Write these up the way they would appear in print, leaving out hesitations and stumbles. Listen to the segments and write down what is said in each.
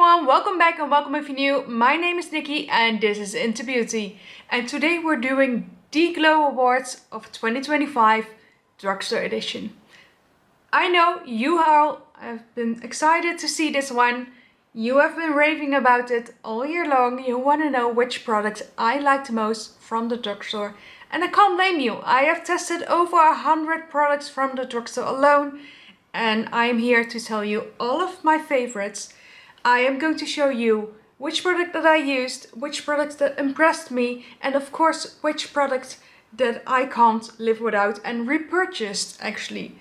everyone, welcome back and welcome if you're new. My name is Nikki and this is Interbeauty. And today we're doing the Glow Awards of 2025 Drugstore Edition. I know you all have been excited to see this one. You have been raving about it all year long. You want to know which products I like the most from the drugstore. And I can't blame you. I have tested over 100 products from the drugstore alone. And I'm here to tell you all of my favorites. I am going to show you which product that I used, which products that impressed me, and of course which products that I can't live without and repurchased actually.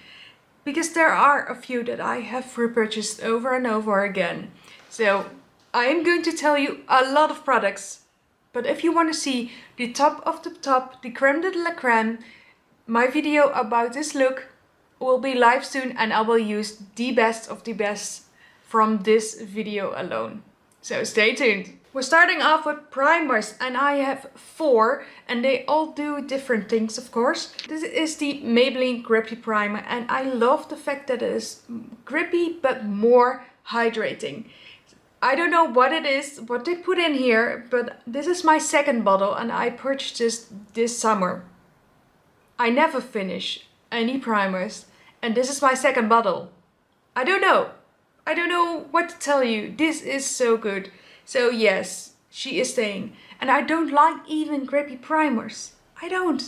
Because there are a few that I have repurchased over and over again. So I am going to tell you a lot of products. But if you want to see the top of the top, the creme de la creme, my video about this look will be live soon and I will use the best of the best from this video alone. So stay tuned. We're starting off with primers and I have 4 and they all do different things of course. This is the Maybelline Grippy Primer and I love the fact that it is grippy but more hydrating. I don't know what it is, what they put in here, but this is my second bottle and I purchased this summer. I never finish any primers and this is my second bottle. I don't know what to tell you. This is so good. So yes, she is staying. And I don't like even grippy primers. I don't.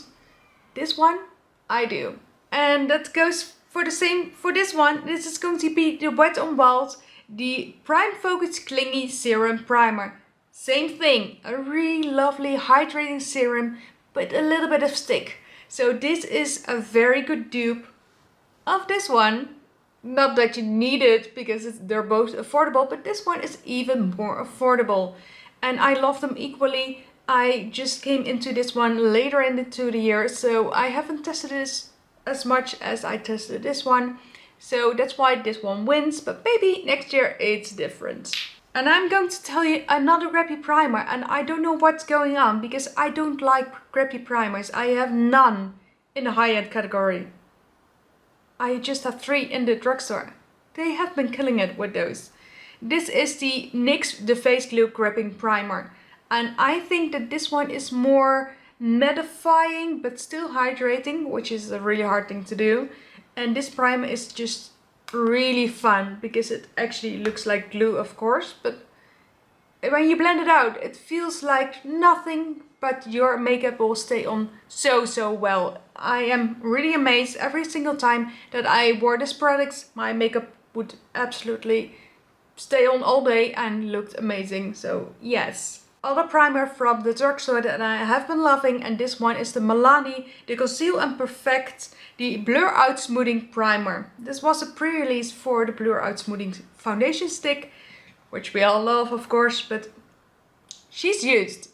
This one, I do. And that goes for the same for this one. This is going to be the Wet n Wild, the Prime Focus Clingy Serum Primer. Same thing, a really lovely hydrating serum, but a little bit of stick. So this is a very good dupe of this one. Not that you need it because they're both affordable, but this one is even more affordable. And I love them equally. I just came into this one later into the year, so I haven't tested this as much as I tested this one. So that's why this one wins, but maybe next year it's different. And I'm going to tell you another grippy primer, and I don't know what's going on because I don't like grippy primers. I have none in the high-end category. I just have 3 in the drugstore. They have been killing it with those. This is the NYX The Face Glue Gripping Primer. And I think that this one is more mattifying but still hydrating, which is a really hard thing to do. And this primer is just really fun because it actually looks like glue, of course. But when you blend it out, it feels like nothing but your makeup will stay on so well. I am really amazed every single time that I wore this product. My makeup would absolutely stay on all day and looked amazing. So yes. Other primer from the drugstore that I have been loving, and this one is the Milani, the Conceal and Perfect, the Blur Out Smoothing Primer. This was a pre-release for the Blur Out Smoothing Foundation Stick, which we all love of course, but she's used.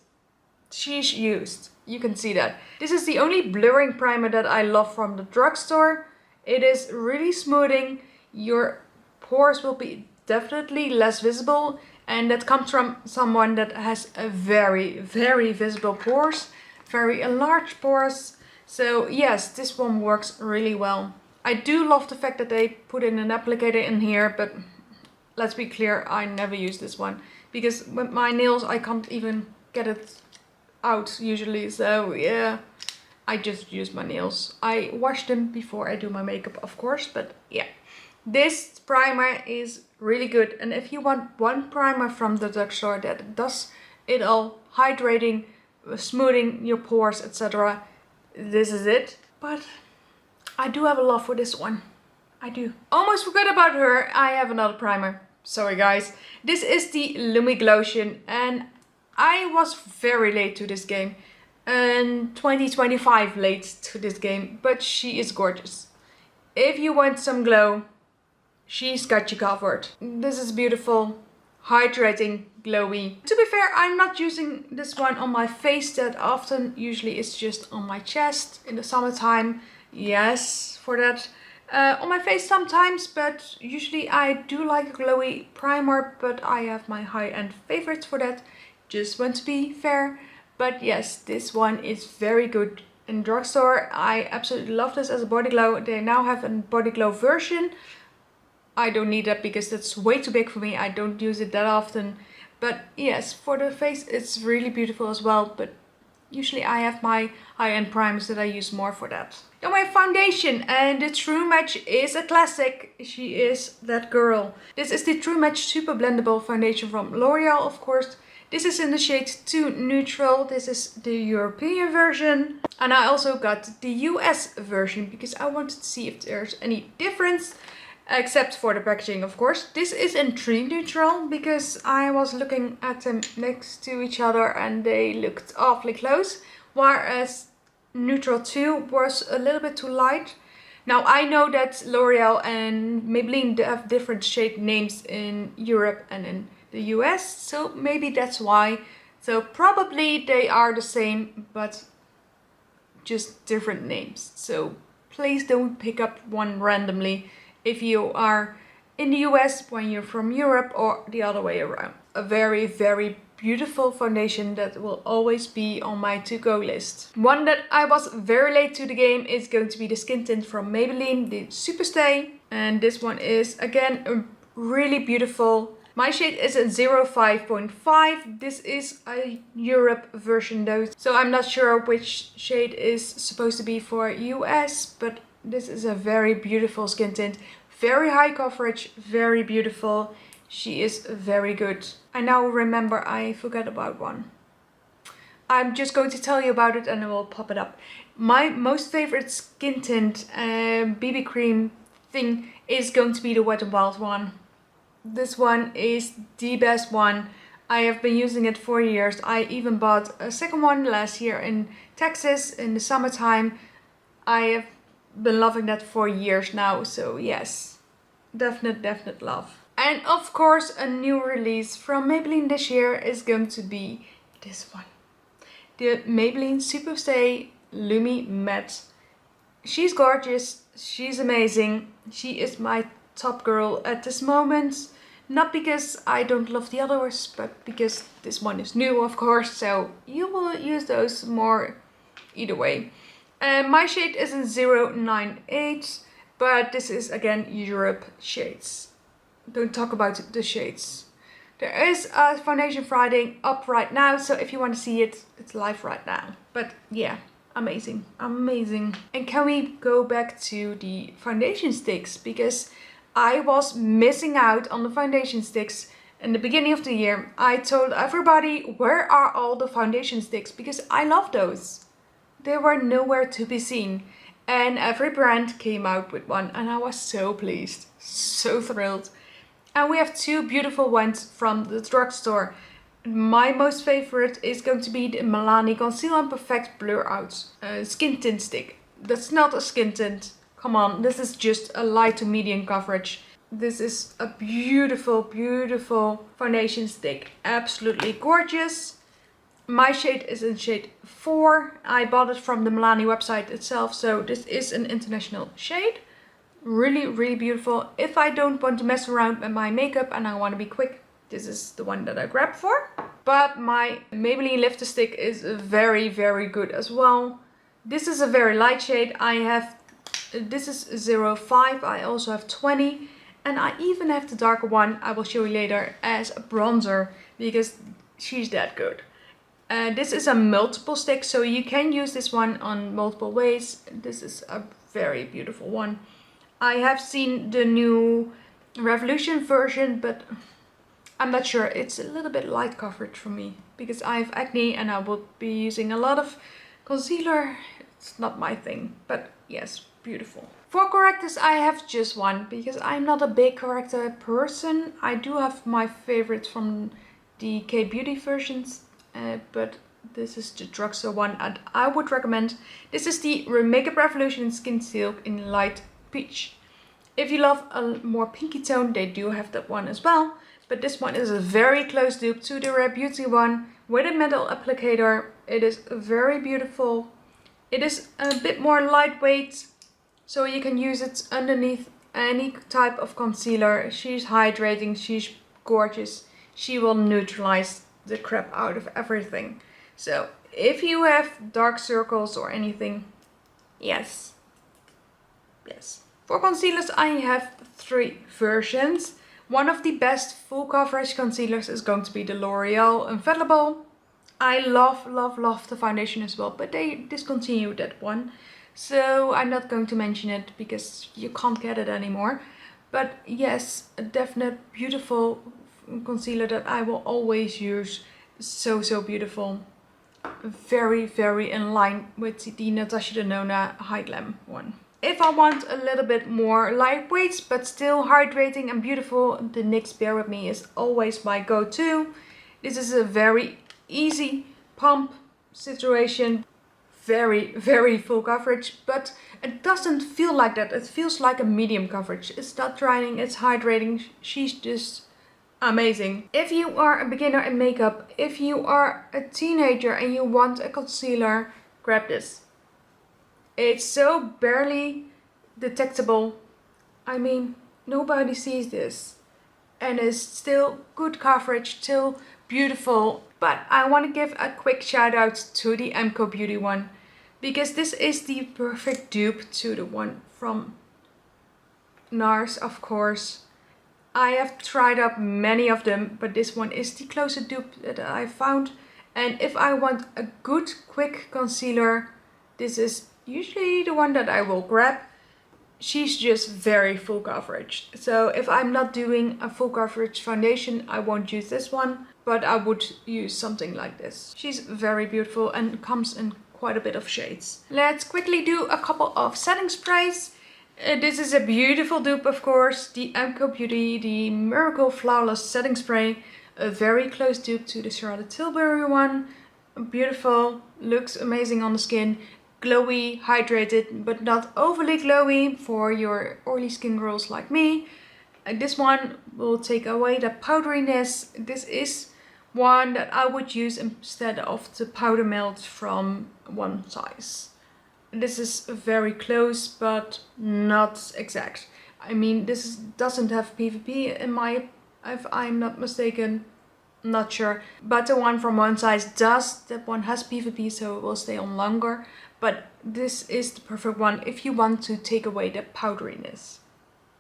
You can see that. This is the only blurring primer that I love from the drugstore. It is really smoothing. Your pores will be definitely less visible. And that comes from someone that has a very visible pores. Very enlarged pores. So yes, this one works really well. I do love the fact that they put in an applicator in here. But let's be clear, I never use this one. Because with my nails I can't even get it out usually, so yeah, I just use my nails. I wash them before I do my makeup of course, but yeah, this primer is really good. And if you want one primer from the drugstore that does it all, hydrating, smoothing your pores, etc., this is it. But I do have a love for this one. I do. Almost forgot about her. I have another primer. Sorry guys. This is the Lumi Glotion and I was very late to this game, and 2025 late to this game, but she is gorgeous. If you want some glow, she's got you covered. This is beautiful, hydrating, glowy. To be fair, I'm not using this one on my face that often. Usually it's just on my chest in the summertime. Yes, for that. On my face sometimes, but usually I do like a glowy primer, but I have my high-end favorites for that. Just want to be fair, but yes, this one is very good in drugstore. I absolutely love this as a body glow. They now have a body glow version I don't need that because that's way too big for me. I don't use it that often. But yes, for the face it's really beautiful as well. But usually I have my high-end primers that I use more for that. Then my foundation, and the True Match is a classic. She is that girl. This is the True Match Super Blendable Foundation from L'Oreal, of course. This is in the shade Too Neutral. This is the European version. And I also got the US version because I wanted to see if there's any difference. Except for the packaging, of course. This is in 3 Neutral because I was looking at them next to each other and they looked awfully close. Whereas Neutral 2 was a little bit too light. Now I know that L'Oreal and Maybelline have different shade names in Europe and in the US. So maybe that's why. So probably they are the same but just different names. So please don't pick up one randomly if you are in the US when you're from Europe or the other way around. A very, very beautiful foundation that will always be on my to-go list. One that I was very late to the game is going to be the skin tint from Maybelline, the Superstay. And this one is again really beautiful. My shade is a 05.5. This is a Europe version though, so I'm not sure which shade is supposed to be for US, but this is a very beautiful skin tint, very high coverage, very beautiful. She is very good. I now remember I forgot about one. I'm just going to tell you about it and I will pop it up. My most favorite skin tint BB cream thing is going to be the Wet n Wild one. This one is the best one. I have been using it for years. I even bought a second one last year in Texas in the summertime. I have been loving that for years now, so yes, definite love. And of course a new release from Maybelline this year is going to be this one, the Maybelline Superstay Lumi Matte. She's gorgeous, she's amazing, she is my top girl at this moment. Not because I don't love the others, but because this one is new, of course, so you will use those more either way. My shade is in 098, but this is again Europe shades. Don't talk about the shades. There is a Foundation Friday up right now, so if you want to see it, it's live right now. But yeah, amazing, amazing. And can we go back to the foundation sticks? Because I was missing out on the foundation sticks in the beginning of the year. I told everybody, where are all the foundation sticks? Because I love those. They were nowhere to be seen. And every brand came out with one and I was so pleased, so thrilled. And we have 2 beautiful ones from the Drugstore. My most favorite is going to be the Milani Conceal and Perfect Blur Out skin tint stick. That's not a skin tint. Come on, this is just a light to medium coverage. This is a beautiful, beautiful foundation stick. Absolutely gorgeous. My shade is in shade 4. I bought it from the Milani website itself, so this is an international shade. Really, really beautiful. If I don't want to mess around with my makeup and I want to be quick, this is the one that I grabbed for. But my Maybelline Lifter Stick is very, very good as well. This is a very light shade. This is 05. I also have 20. And I even have the darker one, I will show you later, as a bronzer, because she's that good. This is a multiple stick, so you can use this one on multiple ways. This is a very beautiful one. I have seen the new Revolution version, but I'm not sure. It's a little bit light coverage for me because I have acne and I will be using a lot of concealer. It's not my thing, but yes, beautiful. For correctors, I have just one because I'm not a big corrector person. I do have my favorites from the K-Beauty versions. But this is the Drugstore one and I would recommend. This is the Makeup Revolution Skin Silk in Light Peach. If you love a more pinky tone, they do have that one as well. But this one is a very close dupe to the Rare Beauty one with a metal applicator. It is very beautiful. It is a bit more lightweight, so you can use it underneath any type of concealer. She's hydrating, she's gorgeous. She will neutralize the crap out of everything. So if you have dark circles or anything, yes, For concealers I have 3 versions. One of the best full coverage concealers is going to be the L'Oreal Infallible. I love the foundation as well, but they discontinued that one. So I'm not going to mention it because you can't get it anymore. But yes, a definite beautiful concealer that I will always use. So beautiful. Very in line with the Natasha Denona High Glam one. If I want a little bit more lightweight but still hydrating and beautiful, the NYX Bear With Me is always my go-to. This is a very easy pump situation. Very full coverage, but it doesn't feel like that. It feels like a medium coverage. It's not drying, it's hydrating. She's just amazing. If you are a beginner in makeup, if you are a teenager and you want a concealer, grab this. It's so barely detectable. I mean, nobody sees this. And it's still good coverage, still beautiful. But I want to give a quick shout out to the Interbeauty one. Because this is the perfect dupe to the one from NARS, of course. I have tried up many of them, but this one is the closest dupe that I found. And if I want a good, quick concealer, this is usually the one that I will grab. She's just very full coverage. So if I'm not doing a full coverage foundation, I won't use this one. But I would use something like this. She's very beautiful and comes in quite a bit of shades. Let's quickly do a couple of setting sprays. This is a beautiful dupe, of course. The Interbeauty, the Miracle Flawless Setting Spray. A very close dupe to the Charlotte Tilbury one. Beautiful, looks amazing on the skin. Glowy, hydrated, but not overly glowy for your oily skin girls like me. This one will take away the powderiness. This is one that I would use instead of the powder melt from One Size. This is very close, but not exact. I mean, this doesn't have PVP in my, if I'm not mistaken, not sure. But the one from One Size does. That one has PVP, so it will stay on longer. But this is the perfect one if you want to take away the powderiness.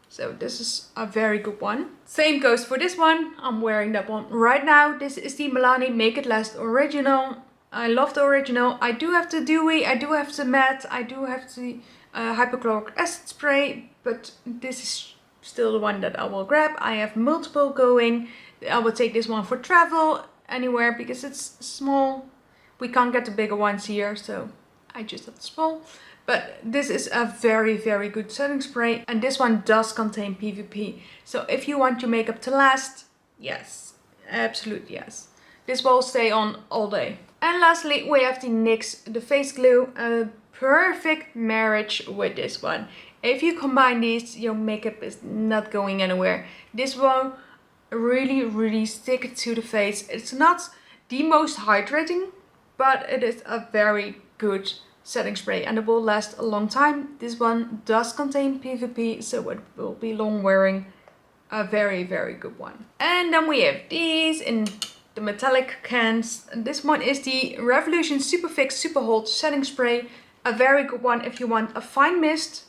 So this is a very good one. Same goes for this one. I'm wearing that one right now. This is the Milani Make It Last Original. I love the original. I do have the dewy, I do have the matte, I do have the hypochlorous acid spray, but this is still the one that I will grab. I have multiple going. I will take this one for travel anywhere because it's small. We can't get the bigger ones here, so I just have the small. But this is a very good setting spray, and this one does contain PVP. So if you want your makeup to last, yes, absolutely yes. This will stay on all day. And lastly, we have the NYX The Face Glue, a perfect marriage with this one. If you combine these, your makeup is not going anywhere. This will really stick to the face. It's not the most hydrating, but it is a very good setting spray and it will last a long time. This one does contain PVP, so it will be long wearing. A very good one. And then we have these in the metallic cans. And this one is the Revolution Super Fix Super Hold Setting Spray. A very good one if you want a fine mist,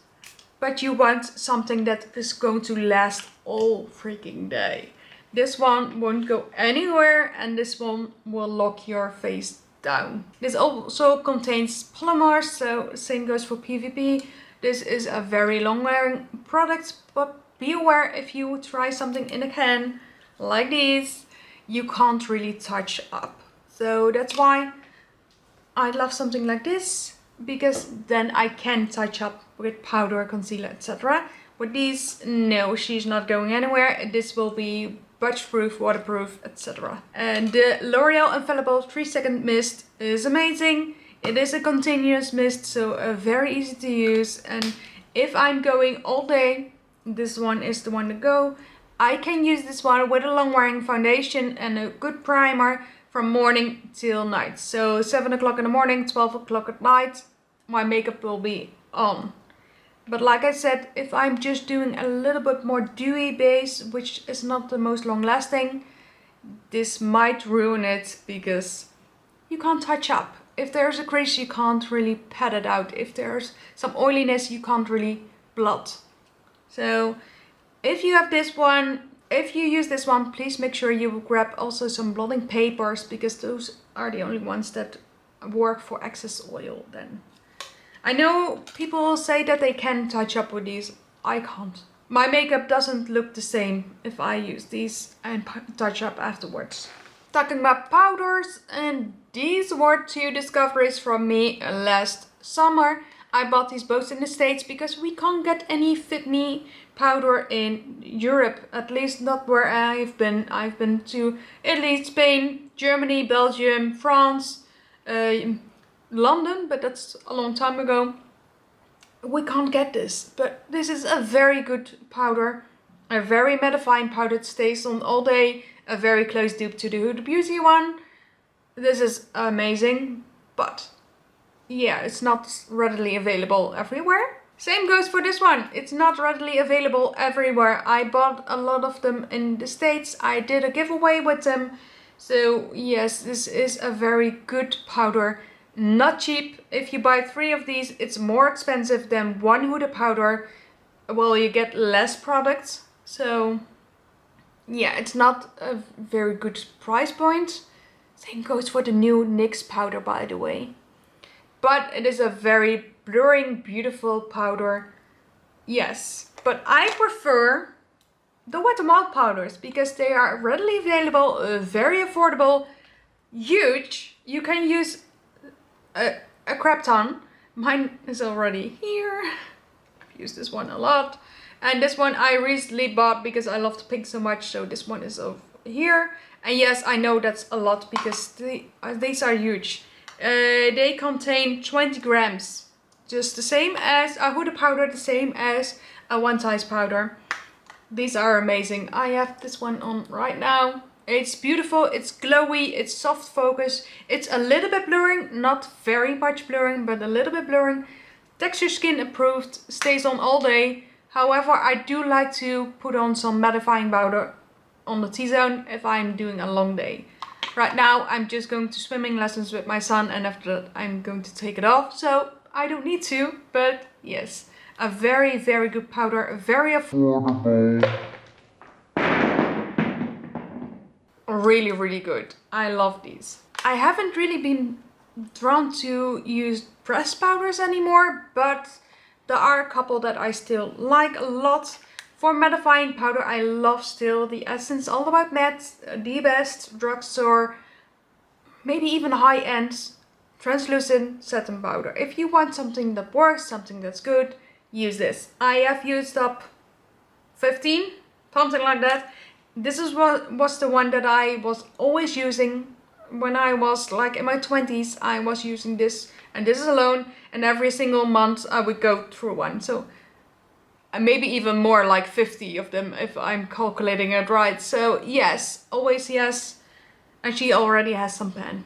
but you want something that is going to last all freaking day. This one won't go anywhere and this one will lock your face down. This also contains polymers, so same goes for PVP. This is a very long wearing product, but be aware if you try something in a can like these, you can't really touch up. So that's why I love something like this, because then I can touch up with powder, concealer, etc. With these, no, she's not going anywhere. This will be budge proof, waterproof, etc. And the L'Oreal Infallible 3-second mist is amazing. It is a continuous mist, so very easy to use. And if I'm going all day, this one is the one to go. I can use this one with a long wearing foundation and a good primer from morning till night. So 7 o'clock in the morning, 12 o'clock at night, my makeup will be on. But like I said, if I'm just doing a little bit more dewy base, which is not the most long lasting, this might ruin it because you can't touch up. If there's a crease, you can't really pat it out. If there's some oiliness, you can't really blot So if you have this one, if you use this one, please make sure you grab also some blotting papers, because those are the only ones that work for excess oil then. I know people say that they can touch up with these. I can't. My makeup doesn't look the same if I use these and touch up afterwards. Talking about powders, and these were 2 discoveries from me last summer. I bought these both in the States because we can't get any Fit Me powder in Europe, at least not where I've been. I've been to Italy, Spain, Germany, Belgium, France, London, but that's a long time ago. We can't get this, but this is a very good powder, a very mattifying powder. It stays on all day, a very close dupe to the Huda Beauty one. This is amazing, but yeah, it's not readily available everywhere. Same goes for this one. It's not readily available everywhere. I bought a lot of them in the States. I did a giveaway with them. So yes, this is a very good powder. Not cheap. If you buy 3 of these, it's more expensive than 1 Huda powder. Well, you get less products. So yeah, it's not a very good price point. Same goes for the new NYX powder, by the way. But it is a very blurring, beautiful powder. Yes, but I prefer the Wet n Wild powders because they are readily available, very affordable, huge. You can use a crap ton. Mine is already here. I've used this one a lot. And this one I recently bought because I love the pink so much. So this one is over here. And yes, I know that's a lot because these are huge. They contain 20 grams. Just the same as a Huda powder, the same as a One Size powder. These are amazing. I have this one on right now. It's beautiful, it's glowy, it's soft focus. It's a little bit blurring, not very much blurring, but a little bit blurring. Texture skin approved, stays on all day. However, I do like to put on some mattifying powder on the T-zone if I'm doing a long day. Right now, I'm just going to swimming lessons with my son, and after that I'm going to take it off. So I don't need to, but yes, a very, very good powder, very affordable. Really, really good. I love these. I haven't really been drawn to use pressed powders anymore, but there are a couple that I still like a lot. For mattifying powder, I love still the Essence All About Matte, the best Drugstore, maybe even high-end translucent satin powder. If you want something that works, something that's good, use this. I have used up 15, something like that. This is what was the one that I was always using when I was like in my 20s. I was using this, and this is alone, and every single month I would go through one. So maybe even more, like 50 of them if I'm calculating it right. So yes, always yes. And she already has some pen.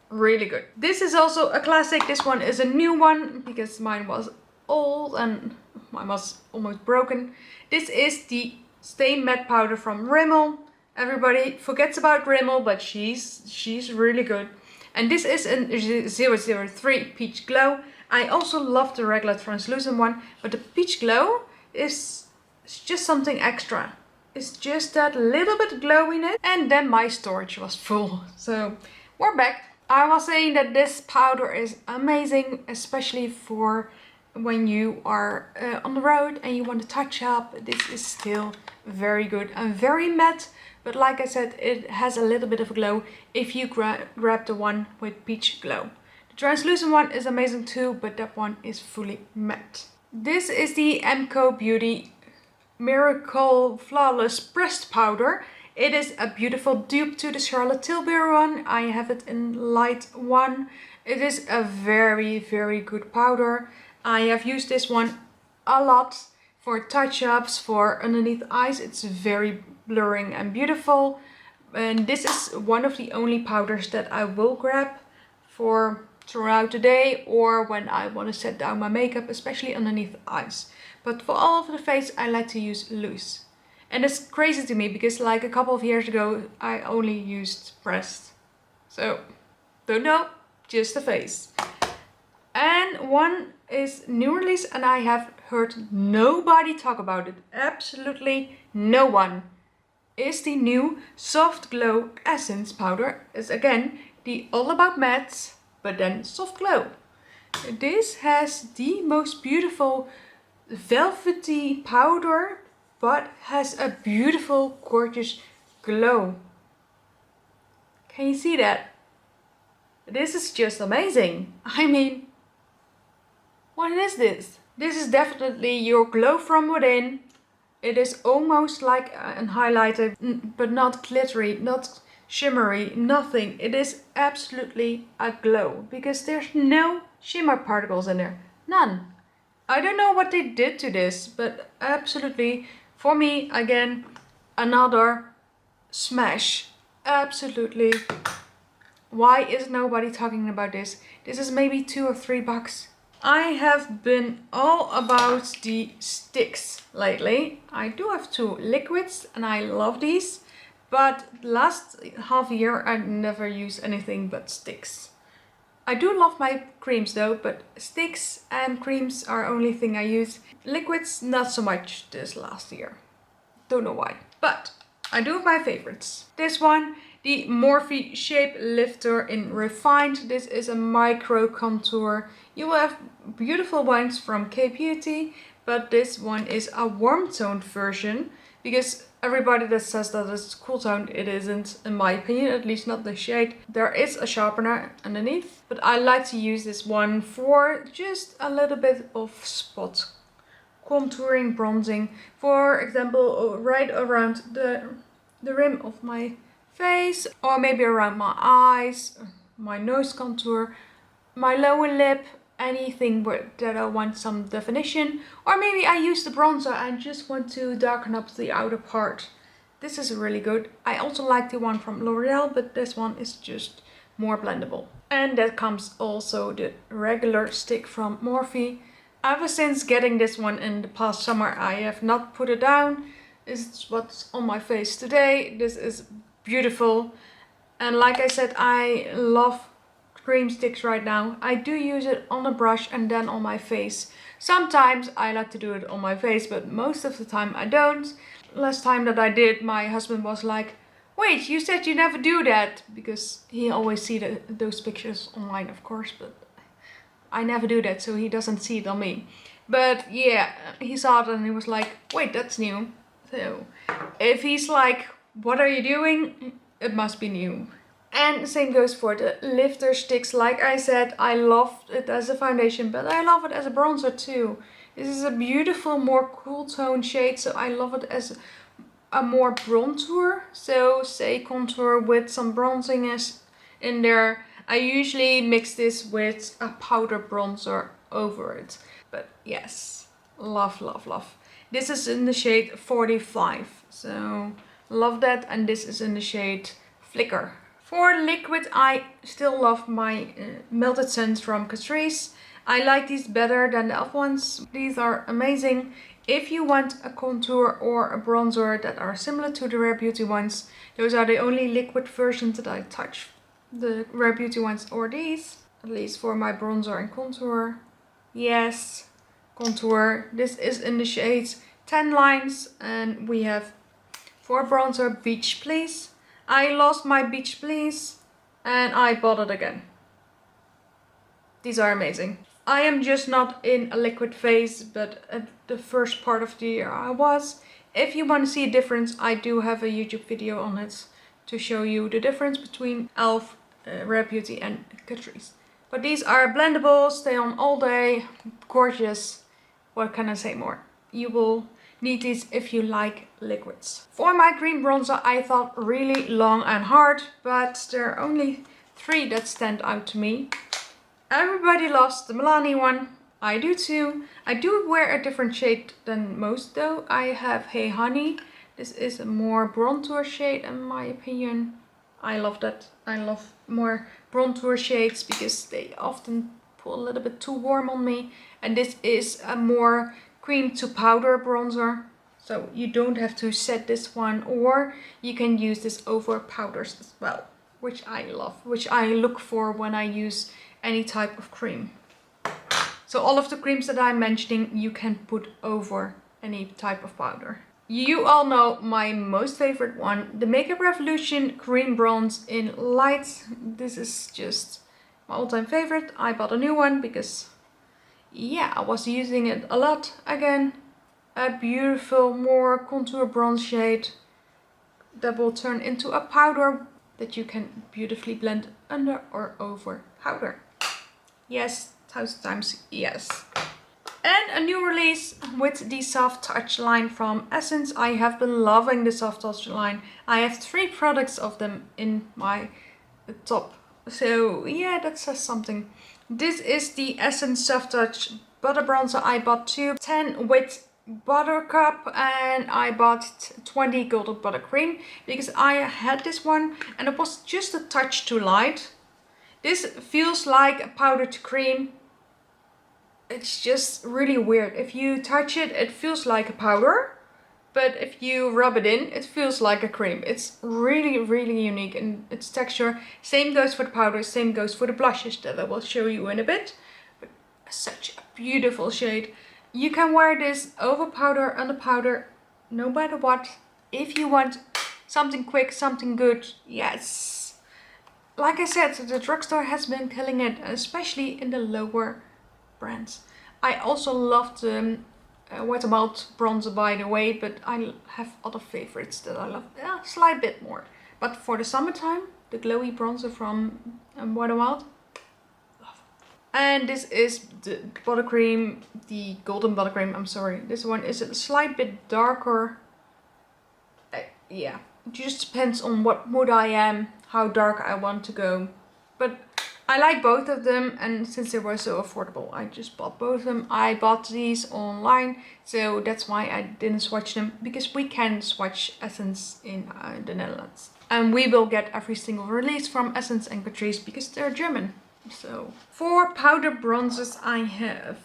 Really good. This is also a classic. This one is a new one because mine was old and mine was almost broken. This is the Stay Matte powder from Rimmel. Everybody forgets about Rimmel, but she's really good. And this is a 003 Peach Glow. I also love the regular translucent one, but the Peach Glow is just something extra. It's just that little bit glowiness. And then my storage was full. So we're back. I was saying that this powder is amazing, especially for when you are on the road and you want to touch up. This is still very good and very matte, but like I said, it has a little bit of a glow if you grab the one with Peach Glow. The translucent one is amazing too, but that one is fully matte. This is the Interbeauty Miracle Flawless Pressed Powder. It is a beautiful dupe to the Charlotte Tilbury one. I have it in light 1. It is a very, very good powder. I have used this one a lot for touch-ups, for underneath eyes. It's very blurring and beautiful. And this is one of the only powders that I will grab for throughout the day or when I want to set down my makeup, especially underneath eyes. But for all of the face, I like to use loose. And it's crazy to me because like a couple of years ago, I only used pressed. So, don't know, just the face. And one is new release and I have heard nobody talk about it. Absolutely no one. Is the new Soft Glow Essence Powder. It's again the All About Mattes, but then Soft Glow. This has the most beautiful velvety powder, but has a beautiful, gorgeous glow. Can you see that? This is just amazing. I mean, what is this? This is definitely your glow from within. It is almost like a highlighter, but not glittery, not shimmery, nothing. It is absolutely a glow because there's no shimmer particles in there. None. I don't know what they did to this, but absolutely, for me, again, another smash. Absolutely. Why is nobody talking about this? This is maybe $2 or $3. I have been all about the sticks lately. I do have 2 liquids and I love these. But last half year I never use anything but sticks. I do love my creams though, but sticks and creams are only thing I use. Liquids not so much this last year. Don't know why. But I do have my favorites. This one, the Morphe Shape Lifter in Refined. This is a micro contour. You will have beautiful ones from K-Beauty, but this one is a warm toned version because everybody that says that it's cool toned, it isn't, in my opinion, at least not the shade. There is a sharpener underneath, but I like to use this one for just a little bit of spot contouring, bronzing. For example, right around the rim of my face, or maybe around my eyes, my nose contour, my lower lip, anything that I want some definition. Or maybe I use the bronzer and just want to darken up the outer part. This is really good. I also like the one from L'Oreal, but this one is just more blendable. And that comes also the regular stick from Morphe. Ever since getting this one in the past summer, I have not put it down. This is what's on my face today. This is beautiful. And like I said, I love cream sticks right now. I do use it on a brush and then on my face. Sometimes I like to do it on my face, but most of the time I don't. Last time that I did, my husband was like, wait, you said you never do that. Because he always sees those pictures online, of course, but I never do that, so he doesn't see it on me. But yeah, he saw it and he was like, wait, that's new. So if he's like, what are you doing? It must be new. And the same goes for the lifter sticks. Like I said, I love it as a foundation, but I love it as a bronzer too. This is a beautiful, more cool tone shade, so I love it as a more bronzer. So say contour with some bronziness in there. I usually mix this with a powder bronzer over it. But yes, love, love, love. This is in the shade 45, so love that. And this is in the shade Flicker. For liquid, I still love my melted scents from Catrice. I like these better than the other ones. These are amazing. If you want a contour or a bronzer that are similar to the Rare Beauty ones, those are the only liquid versions that I touch. The Rare Beauty ones or these, at least for my bronzer and contour. Yes, contour. This is in the shades 10 lines, and we have for bronzer Beach Please. I lost my Beach Please and I bought it again. These are amazing. I am just not in a liquid phase, but at the first part of the year I was. If you want to see a difference, I do have a YouTube video on it to show you the difference between e.l.f., Rare Beauty and Catrice. But these are blendable, stay on all day, gorgeous. What can I say more? You will need these if you like liquids. For my green bronzer, I thought really long and hard, but there are only 3 that stand out to me. Everybody loves the Milani one. I do too. I do wear a different shade than most though. I have Hey Honey. This is a more bronzer shade in my opinion. I love that. I love more bronzer shades because they often pull a little bit too warm on me. And this is a more cream to powder bronzer. So you don't have to set this one, or you can use this over powders as well, which I love, which I look for when I use any type of cream. So all of the creams that I'm mentioning you can put over any type of powder. You all know my most favorite one, the Makeup Revolution Cream Bronze in Light. This is just my all-time favorite. I bought a new one because, yeah, I was using it a lot again. A beautiful, more contour bronze shade that will turn into a powder that you can beautifully blend under or over powder. Yes, 1,000 times yes. And a new release with the Soft Touch line from Essence. I have been loving the Soft Touch line. I have 3 products of them in my top. So yeah, that says something. This is the Essence Soft Touch Butter Bronzer. I bought 2, 10 with Buttercup, and I bought 20 Golden Buttercream because I had this one and it was just a touch too light. This feels like a powder to cream. It's just really weird. If you touch it, it feels like a powder, but if you rub it in, it feels like a cream. It's really, really unique in its texture. Same goes for the powder, same goes for the blushes that I will show you in a bit. But such a beautiful shade. You can wear this over powder, under powder, no matter what. If you want something quick, something good, yes. Like I said, the Drugstore has been killing it, especially in the lower brands. I also love the Wet n Wild bronzer, by the way, but I have other favorites that I love a slight bit more. But for the summertime, the glowy bronzer from Wet n Wild. And this is the buttercream, the golden buttercream, I'm sorry. This one is a slight bit darker. Yeah, it just depends on what mood I am, how dark I want to go. But I like both of them, and since they were so affordable, I just bought both of them. I bought these online, so that's why I didn't swatch them, because we can swatch Essence in the Netherlands. And we will get every single release from Essence and Catrice because they're German. So for powder bronzers I have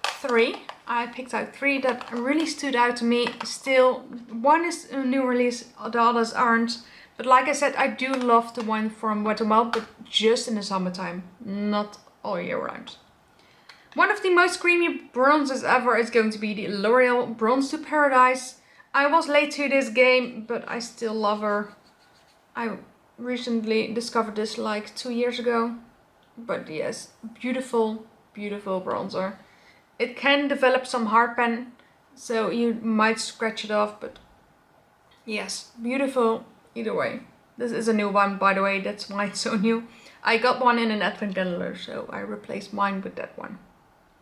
3. I picked out 3 that really stood out to me. Still, one is a new release, the others aren't. But like I said, I do love the one from Wet n Wild, but just in the summertime, not all year round. One of the most creamy bronzers ever is going to be the L'Oreal Bronze to Paradise. I was late to this game, but I still love her. I recently discovered this like 2 years ago. But yes, beautiful, beautiful bronzer. It can develop some hard pan, so you might scratch it off, but yes, beautiful either way. This is a new one, by the way, that's why it's so new. I got one in an advent calendar, so I replaced mine with that one,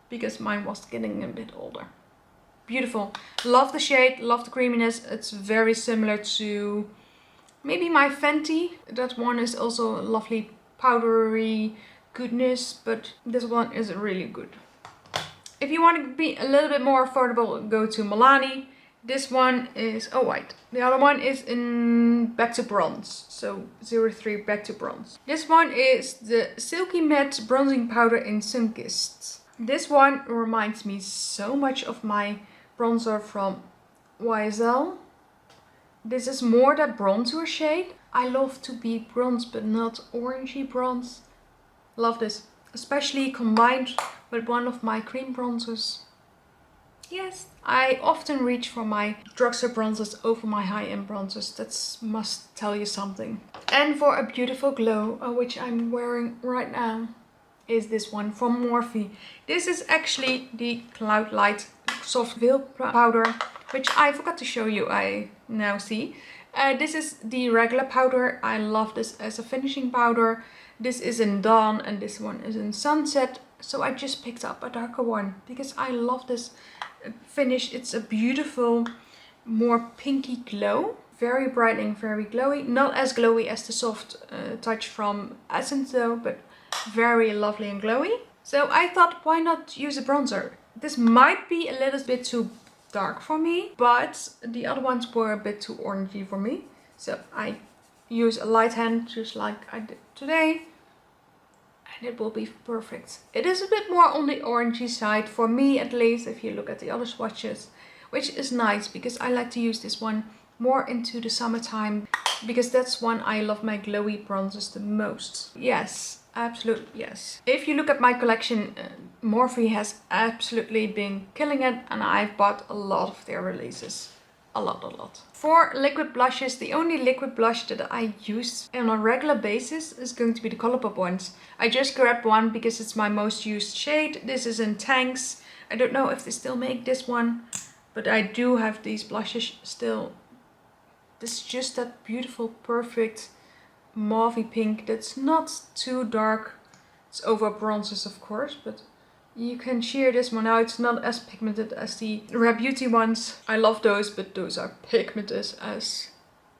because mine was getting a bit older. Beautiful. Love the shade, love the creaminess. It's very similar to maybe my Fenty. That one is also lovely powdery goodness, but this one is really good. If you want to be a little bit more affordable, go to Milani. This one is, oh wait, the other one is in Back to Bronze, so 03 Back to Bronze. This one is the Silky Matte Bronzing Powder in Sunkissed. This one reminds me so much of my bronzer from YSL. This is more that bronzer shade. I love to be bronze, but not orangey bronze. Love this, especially combined with one of my cream bronzers. Yes, I often reach for my drugstore bronzers over my high-end bronzers. That must tell you something. And for a beautiful glow, which I'm wearing right now, is this one from Morphe. This is actually the Cloud Light Soft Veil Powder, which I forgot to show you, I now see. This is the regular powder. I love this as a finishing powder. This is in Dawn and this one is in Sunset. So I just picked up a darker one because I love this finish. It's a beautiful, more pinky glow. Very brightening, very glowy. Not as glowy as the Soft Touch from Essence though, but very lovely and glowy. So I thought, why not use a bronzer? This might be a little bit too dark for me, but the other ones were a bit too orangey for me. So I use a light hand just like I did today, and it will be perfect. It is a bit more on the orangey side for me, at least if you look at the other swatches, which is nice because I like to use this one more into the summertime because that's when I love my glowy bronzers the most. Yes, Absolute yes. If you look at my collection, Morphe has absolutely been killing it, and I've bought a lot of their releases. A lot. For liquid blushes, the only liquid blush that I use on a regular basis is going to be the Colourpop ones. I just grabbed one because it's my most used shade. This is in Tanks. I don't know if they still make this one, but I do have these blushes still. This is just that beautiful, perfect mauve pink that's not too dark. It's over bronzes, of course, but you can sheer this one out. It's not as pigmented as the Rare Beauty ones. I love those, but those are pigmented as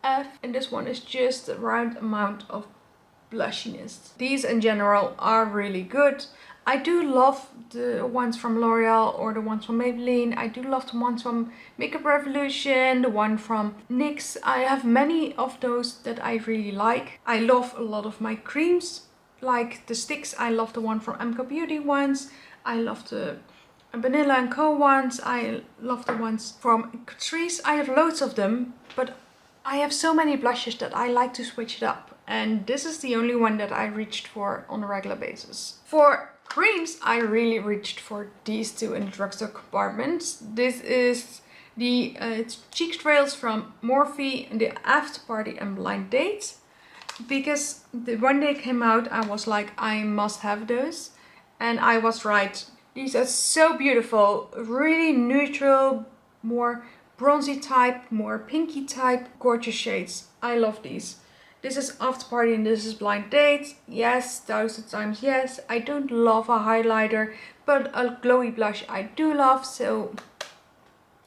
F. And this one is just the right amount of blushiness. These in general are really good. I do love the ones from L'Oreal or the ones from Maybelline. I do love the ones from Makeup Revolution, the one from NYX. I have many of those that I really like. I love a lot of my creams, like the sticks. I love the one from Interbeauty ones. I love the Vanilla & Co ones. I love the ones from Catrice. I have loads of them, but I have so many blushes that I like to switch it up. And this is the only one that I reached for on a regular basis. For creams, I really reached for these two in the drugstore compartment. This is the Cheek Trails from Morphe, the After Party and Blind Date. Because when they came out, I was like, I must have those. And I was right. These are so beautiful, really neutral, more bronzy type, more pinky type, gorgeous shades. I love these. This is After Party and this is Blind Date. Yes, 1000 times yes. I don't love a highlighter, but a glowy blush I do love, so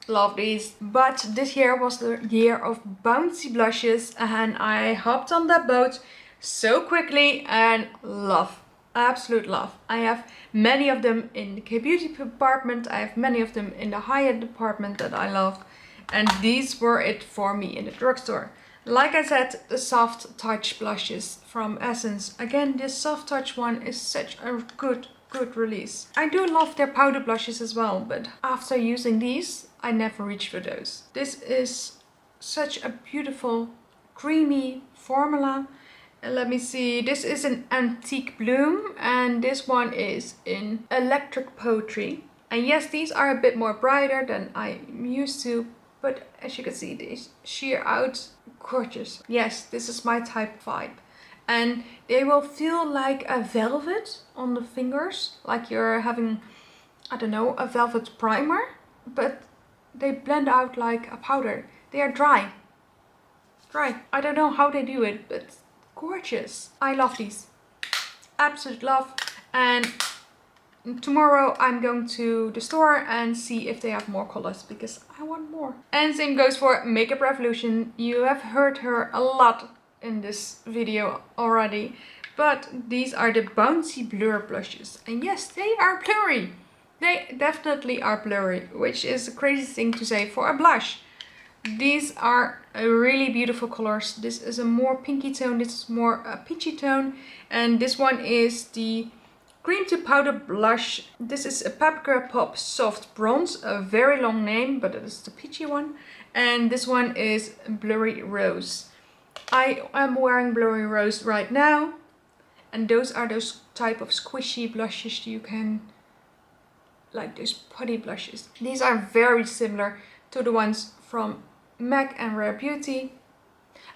love these. But this year was the year of bouncy blushes and I hopped on that boat so quickly and love. Absolute love. I have many of them in the K-beauty department. I have many of them in the high-end department that I love. And these were it for me in the drugstore. Like I said, the Soft Touch blushes from Essence. Again, this Soft Touch one is such a good release. I do love their powder blushes as well, but after using these, I never reached for those. This is such a beautiful, creamy formula. Let me see, this is an Antique Bloom and this one is in Electric Poetry. And yes, these are a bit more brighter than I'm used to, but as you can see, they sheer out gorgeous. Yes, this is my type vibe. And they will feel like a velvet on the fingers, like you're having, I don't know, a velvet primer, but they blend out like a powder. They are dry. I don't know how they do it, but gorgeous. I love these. Absolute love. And tomorrow I'm going to the store and see if they have more colors because I want more. And same goes for Makeup Revolution. You have heard her a lot in this video already. But these are the Bouncy Blur blushes. And yes, they are blurry. They definitely are blurry, which is a crazy thing to say for a blush. These are really beautiful colors. This is a more pinky tone, this is more a peachy tone, and this one is the Cream to Powder blush. This is a Paprika Pop Soft Bronze, a very long name, but it is the peachy one. And this one is Blurry Rose. I am wearing Blurry Rose right now, and those are those type of squishy blushes you can, like those putty blushes. These are very similar to the ones from MAC and Rare Beauty.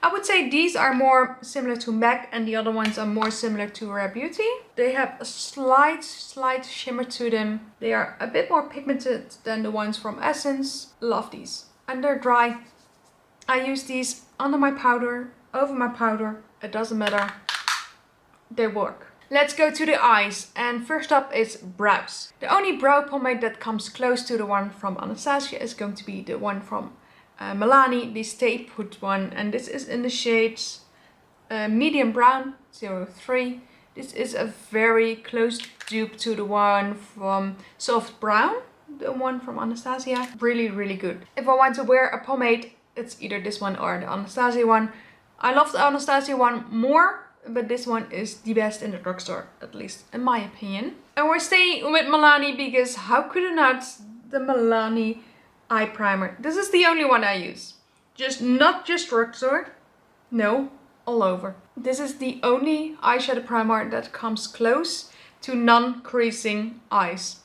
I would say these are more similar to MAC and the other ones are more similar to Rare Beauty. They have a slight shimmer to them. They are a bit more pigmented than the ones from Essence. Love these. And they're dry. I use these under my powder, over my powder. It doesn't matter. They work. Let's go to the eyes, and first up is brows. The only brow pomade that comes close to the one from Anastasia is going to be the one from Milani, the Stay Put one, and this is in the shades medium brown 03. This is a very close dupe to the one from Soft Brown, the one from Anastasia. Really good. If I want to wear a pomade, it's either this one or the Anastasia one. I love the Anastasia one more, but this one is the best in the drugstore, at least in my opinion. And we're staying with Milani because how could I not? The Milani eye primer. This is the only one I use. Not just drugstore. No, all over. This is the only eyeshadow primer that comes close to non-creasing eyes.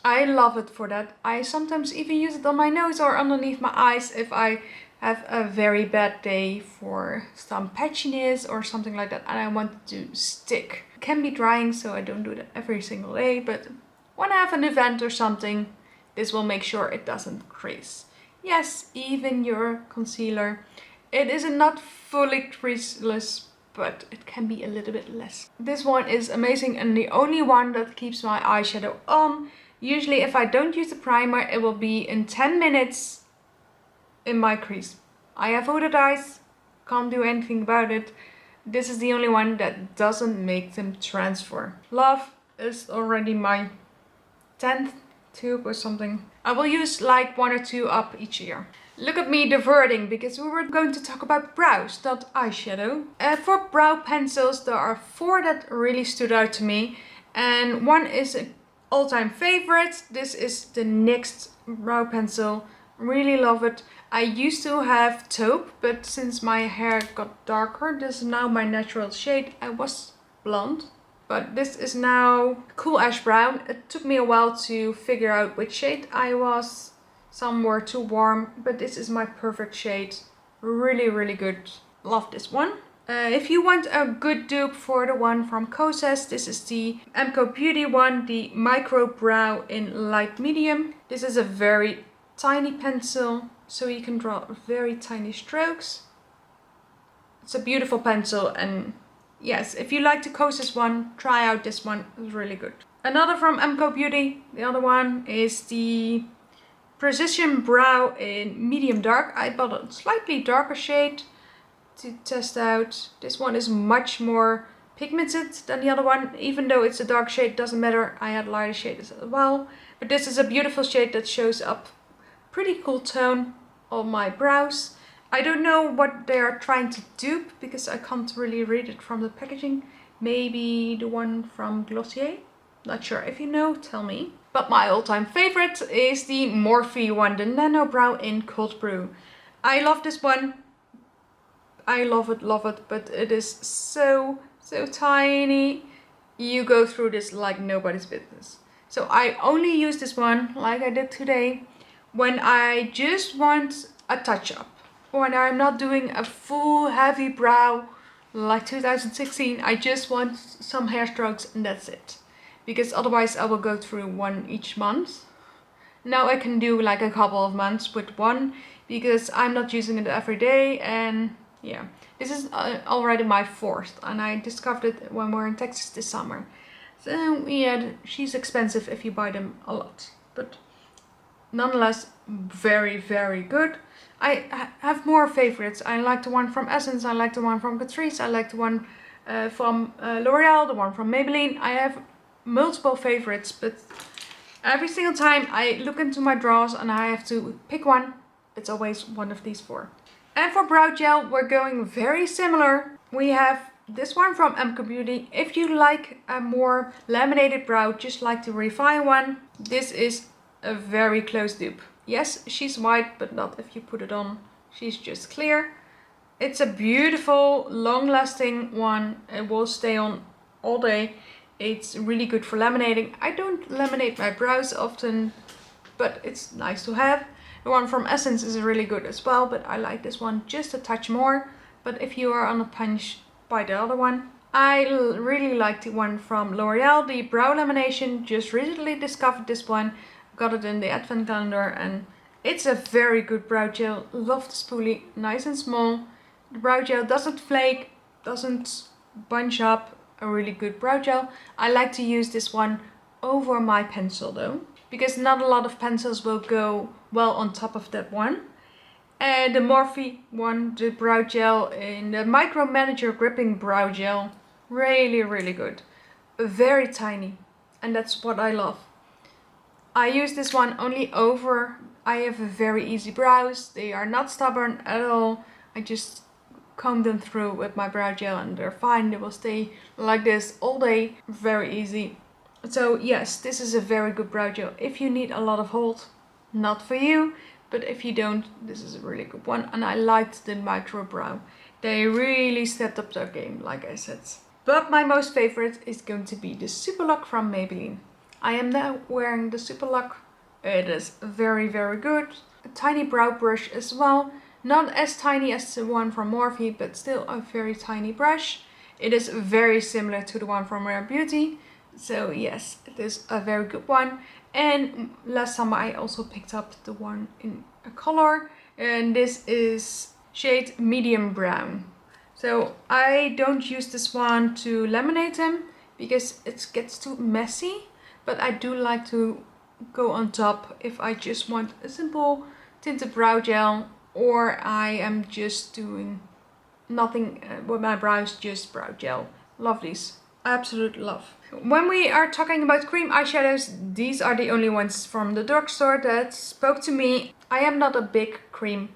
I love it for that. I sometimes even use it on my nose or underneath my eyes if I have a very bad day for some patchiness or something like that and I want it to stick. It can be drying, so I don't do that every single day, but when I have an event or something, this will make sure it doesn't crease. Yes, even your concealer. It is not fully creaseless, but it can be a little bit less. This one is amazing and the only one that keeps my eyeshadow on. Usually if I don't use the primer, it will be in 10 minutes in my crease. I have hooded eyes, can't do anything about it. This is the only one that doesn't make them transfer. Love is already my 10th tube or something. I will use like 1 or 2 up each year. Look at me diverting because we were going to talk about brows, not eyeshadow. For brow pencils, there are 4 that really stood out to me. And one is an all-time favorite. This is the NYX brow pencil. Really love it. I used to have taupe, but since my hair got darker, this is now my natural shade. I was blonde, but this is now cool ash brown. It took me a while to figure out which shade I was. Some were too warm, but this is my perfect shade. Really, really good. Love this one. If you want a good dupe for the one from Kosas, this is the Interbeauty one, the micro brow in light medium. This is a very tiny pencil, so you can draw very tiny strokes. It's a beautiful pencil, and yes, if you like the Kosas one, try out this one. It's really good. Another from Interbeauty, the other one is the Precision Brow in medium dark. I bought a slightly darker shade to test out. This one is much more pigmented than the other one. Even though it's a dark shade, doesn't matter. I had lighter shades as well. But this is a beautiful shade that shows up pretty cool tone on my brows. I don't know what they are trying to dupe because I can't really read it from the packaging. Maybe the one from Glossier? Not sure. If you know, tell me. But my all-time favorite is the Morphe one, the Nano Brow in Cold Brew. I love this one. I love it, but it is so tiny. You go through this like nobody's business. So I only use this one, like I did today, when I just want a touch-up. When I'm not doing a full heavy brow like 2016, I just want some hair strokes and that's it. Because otherwise I will go through one each month. Now I can do like a couple of months with one because I'm not using it every day, and yeah. This is already my 4th and I discovered it when we were in Texas this summer. So yeah, she's expensive if you buy them a lot. But nonetheless, very, very good. I have more favorites. I like the one from Essence, I like the one from Catrice, I like the one from L'Oreal, the one from Maybelline. I have multiple favorites, but every single time I look into my drawers and I have to pick one, it's always one of these 4. And for brow gel, we're going very similar. We have this one from Interbeauty. If you like a more laminated brow, just like the Refine one, this is a very close dupe. Yes, she's white, but not if you put it on. She's just clear. It's a beautiful, long-lasting one. It will stay on all day. It's really good for laminating. I don't laminate my brows often, but it's nice to have. The one from Essence is really good as well, but I like this one just a touch more. But if you are on a punch, buy the other one. I really like the one from L'Oreal, the brow lamination. Just recently discovered this one. Got it in the advent calendar and it's a very good brow gel. Love the spoolie, nice and small. The brow gel doesn't flake, doesn't bunch up. A really good brow gel. I like to use this one over my pencil though, because not a lot of pencils will go well on top of that one. And the Morphe one, the brow gel in the Micro Manager Gripping Brow Gel, really, really good. Very tiny, and that's what I love. I use this one only over. I have very easy brows. They are not stubborn at all. I just comb them through with my brow gel and they're fine. They will stay like this all day. Very easy. So yes, this is a very good brow gel. If you need a lot of hold, not for you. But if you don't, this is a really good one. And I liked the micro brow. They really stepped up their game, like I said. But my most favorite is going to be the Super Lock from Maybelline. I am now wearing the Super Lock. It is very, very good. A tiny brow brush as well. Not as tiny as the one from Morphe, but still a very tiny brush. It is very similar to the one from Rare Beauty. So yes, it is a very good one. And last summer I also picked up the one in a color. And this is shade medium brown. So I don't use this one to laminate them because it gets too messy. But I do like to go on top if I just want a simple tinted brow gel, or I am just doing nothing with my brows, just brow gel. Love these. Absolute love. When we are talking about cream eyeshadows, these are the only ones from the drugstore that spoke to me. I am not a big cream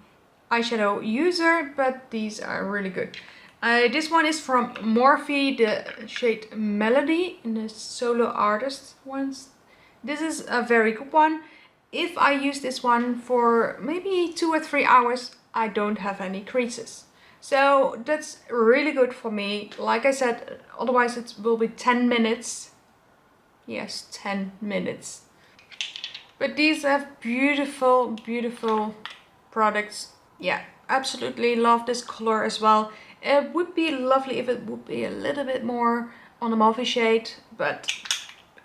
eyeshadow user, but these are really good. This one is from Morphe, the shade Melody in the Solo Artist ones. This is a very good one. If I use this one for maybe 2 or 3 hours, I don't have any creases. So that's really good for me. Like I said, otherwise it will be 10 minutes. Yes, 10 minutes. But these have beautiful, beautiful products. Yeah, absolutely love this color as well. It would be lovely if it would be a little bit more on the mauve shade, but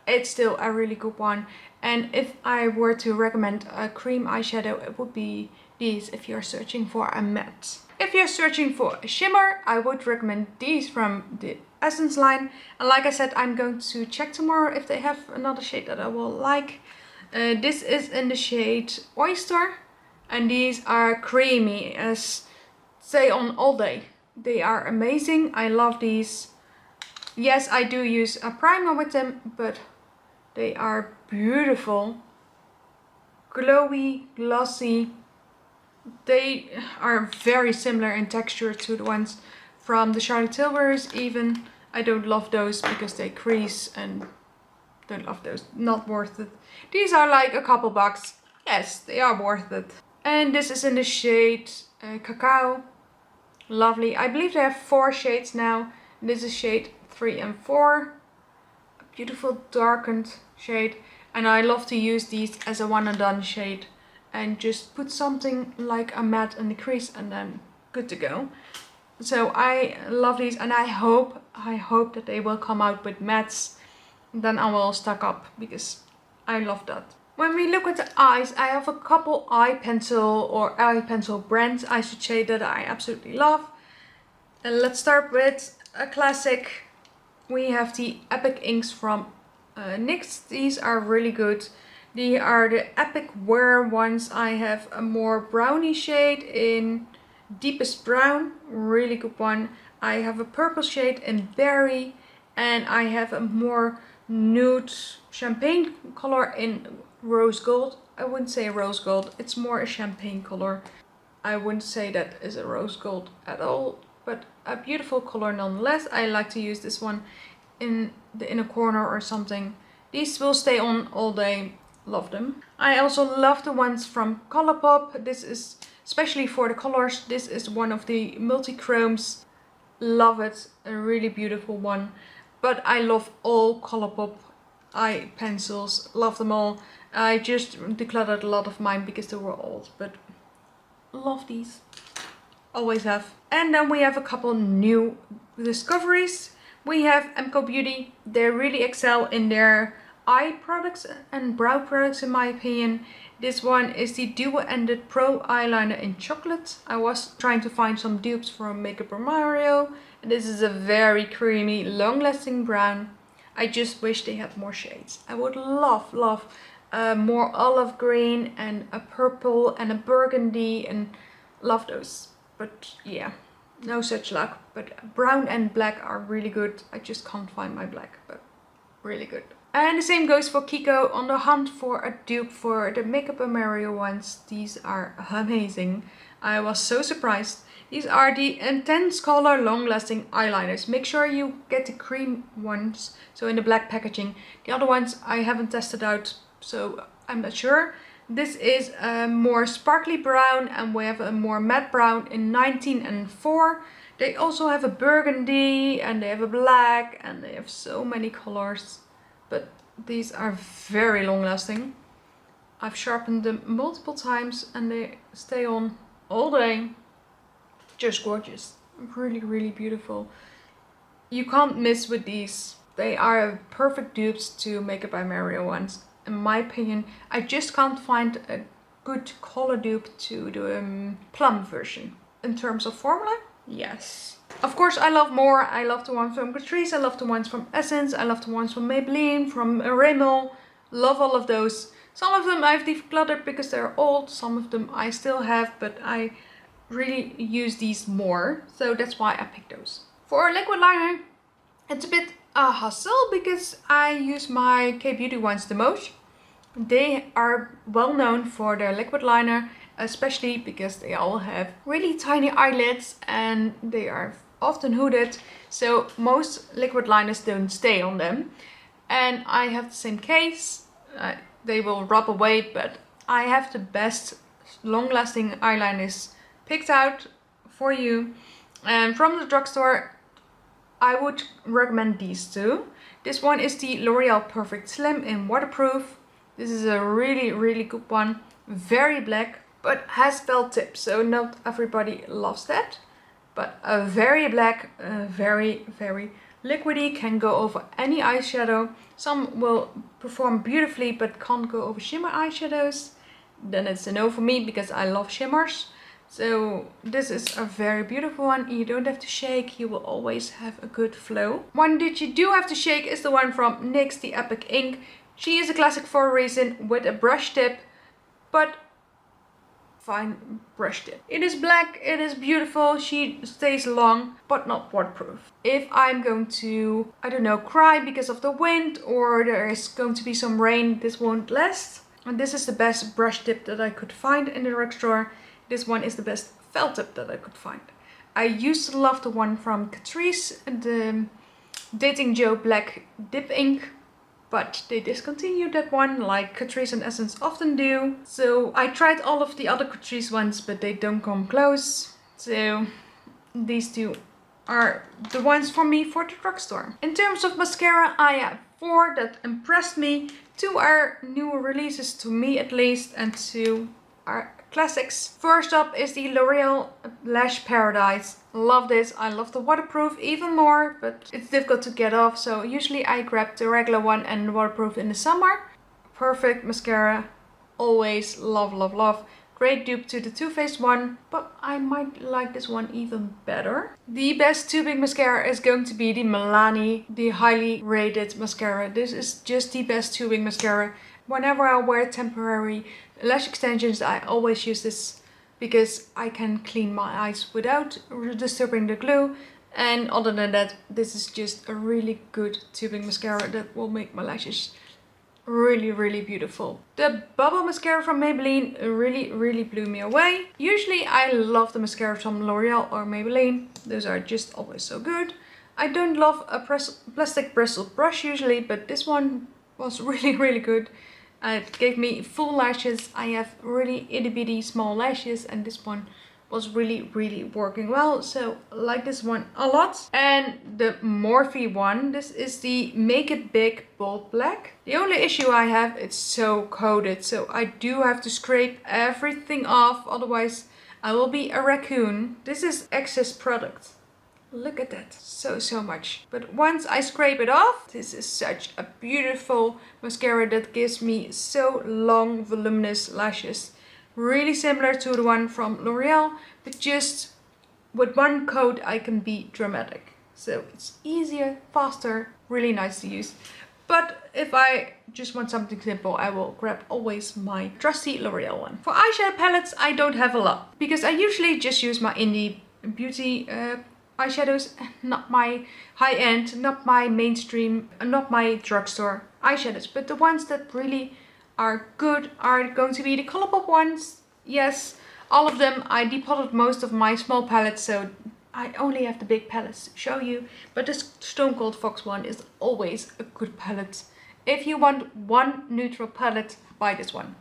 it's still a really good one. And if I were to recommend a cream eyeshadow, it would be these if you're searching for a matte. If you're searching for a shimmer, I would recommend these from the Essence line. And like I said, I'm going to check tomorrow if they have another shade that I will like. This is in the shade Oyster. And these are creamy as stay on all day. They are amazing. I love these. Yes, I do use a primer with them, but they are beautiful. Glowy, glossy. They are very similar in texture to the ones from the Charlotte Tilbury's even. I don't love those because they crease and don't love those. Not worth it. These are like a couple bucks. Yes, they are worth it. And this is in the shade Cacao. Lovely. I believe they have 4 shades now. This is shade 3 and 4. A beautiful darkened shade. And I love to use these as a one and done shade. And just put something like a matte in the crease and then good to go. So I love these, and I hope that they will come out with mattes. Then I will stock up because I love that. When we look at the eyes, I have a couple eye pencil brands, I should say, that I absolutely love. And let's start with a classic. We have the Epic inks from NYX. These are really good. They are the Epic Wear ones. I have a more brownie shade in Deepest Brown, really good one. I have a purple shade in Berry, and I have a more nude champagne color in Rose Gold. I wouldn't say rose gold, it's more a champagne color. I wouldn't say that is a rose gold at all, but a beautiful color nonetheless. I like to use this one in the inner corner or something. These will stay on all day. Love them. I also love the ones from Colourpop. This is especially for the colors. This is one of the multi-chromes. Love it. A really beautiful one. But I love all Colourpop eye pencils. Love them all. I just decluttered a lot of mine because they were old. But love these. Always have. And then we have a couple new discoveries. We have Interbeauty. They really excel in their eye products and brow products, in my opinion. This one is the dual-ended pro eyeliner in chocolate. I was trying to find some dupes for Makeup by Mario, and this is a very creamy, long-lasting brown. I just wish they had more shades. I would love more olive green and a purple and a burgundy, and love those. But yeah, no such luck. But brown and black are really good. I just can't find my black, but really good. And the same goes for Kiko, on the hunt for a dupe for the Makeup by Mario ones. These are amazing. I was so surprised. These are the intense color long lasting eyeliners. Make sure you get the cream ones, so in the black packaging. The other ones I haven't tested out, so I'm not sure. This is a more sparkly brown, and we have a more matte brown in 19 and 4. They also have a burgundy and they have a black and they have so many colors. But these are very long lasting. I've sharpened them multiple times and they stay on all day. Just gorgeous. Really, really beautiful. You can't miss with these. They are perfect dupes to Makeup by Mario ones. In my opinion, I just can't find a good color dupe to the plum version. In terms of formula, yes. Of course, I love more. I love the ones from Catrice, I love the ones from Essence, I love the ones from Maybelline, from Rimmel. Love all of those. Some of them I've decluttered because they're old, some of them I still have, but I really use these more. So that's why I picked those. For a liquid liner, it's a bit a hassle because I use my K-Beauty ones the most. They are well known for their liquid liner, especially because they all have really tiny eyelids and they are often hooded. So most liquid liners don't stay on them. And I have the same case. They will rub away, but I have the best long-lasting eyeliners picked out for you. And from the drugstore, I would recommend these two. This one is the L'Oreal Perfect Slim in waterproof. This is a really, really good one. Very black, but has felt tip, so not everybody loves that. But a very black, very, very liquidy, can go over any eyeshadow. Some will perform beautifully but can't go over shimmer eyeshadows. Then it's a no for me because I love shimmers. So this is a very beautiful one. You don't have to shake, you will always have a good flow. One that you do have to shake is the one from NYX, the Epic Ink. She is a classic for a reason, with a brush tip, but fine brush tip. It is black, it is beautiful, she stays long, but not waterproof. If I'm going to, I don't know, cry because of the wind or there is going to be some rain, this won't last. And this is the best brush tip that I could find in the drugstore. This one is the best felt tip that I could find. I used to love the one from Catrice, the Dating Joe Black Dip Ink. But they discontinued that one, like Catrice and Essence often do. So I tried all of the other Catrice ones, but they don't come close. So these two are the ones for me for the drugstore. In terms of mascara, I have 4 that impressed me. 2 are newer releases, to me at least, and 2 are classics. First up is the L'Oreal Lash Paradise. Love this. I love the waterproof even more, but it's difficult to get off, so usually I grab the regular one and the waterproof in the summer. Perfect mascara. Always love, love, love. Great dupe to the Too Faced one, but I might like this one even better. The best tubing mascara is going to be the Milani, the highly rated mascara. This is just the best tubing mascara. Whenever I wear temporary lash extensions, I always use this because I can clean my eyes without disturbing the glue. And other than that, this is just a really good tubing mascara that will make my lashes really, really beautiful. The Bubble Mascara from Maybelline really, really blew me away. Usually I love the mascara from L'Oreal or Maybelline. Those are just always so good. I don't love a plastic bristle brush usually, but this one was really, really good. It gave me full lashes. I have really itty bitty small lashes and this one was really, really working well. So I like this one a lot. And the Morphe one, this is the Make It Big Bold Black. The only issue I have, it's so coated. So I do have to scrape everything off, otherwise I will be a raccoon. This is excess product. Look at that, so much. But once I scrape it off, this is such a beautiful mascara that gives me so long, voluminous lashes. Really similar to the one from L'Oreal, but just with one coat I can be dramatic. So it's easier, faster, really nice to use. But if I just want something simple, I will grab always my trusty L'Oreal one. For eyeshadow palettes, I don't have a lot, because I usually just use my Interbeauty eyeshadows, not my high-end, not my mainstream, not my drugstore eyeshadows, but the ones that really are good are going to be the Colourpop ones. Yes, all of them. I depotted most of my small palettes, so I only have the big palettes to show you. But this Stone Cold Fox one is always a good palette. If you want one neutral palette, buy this one.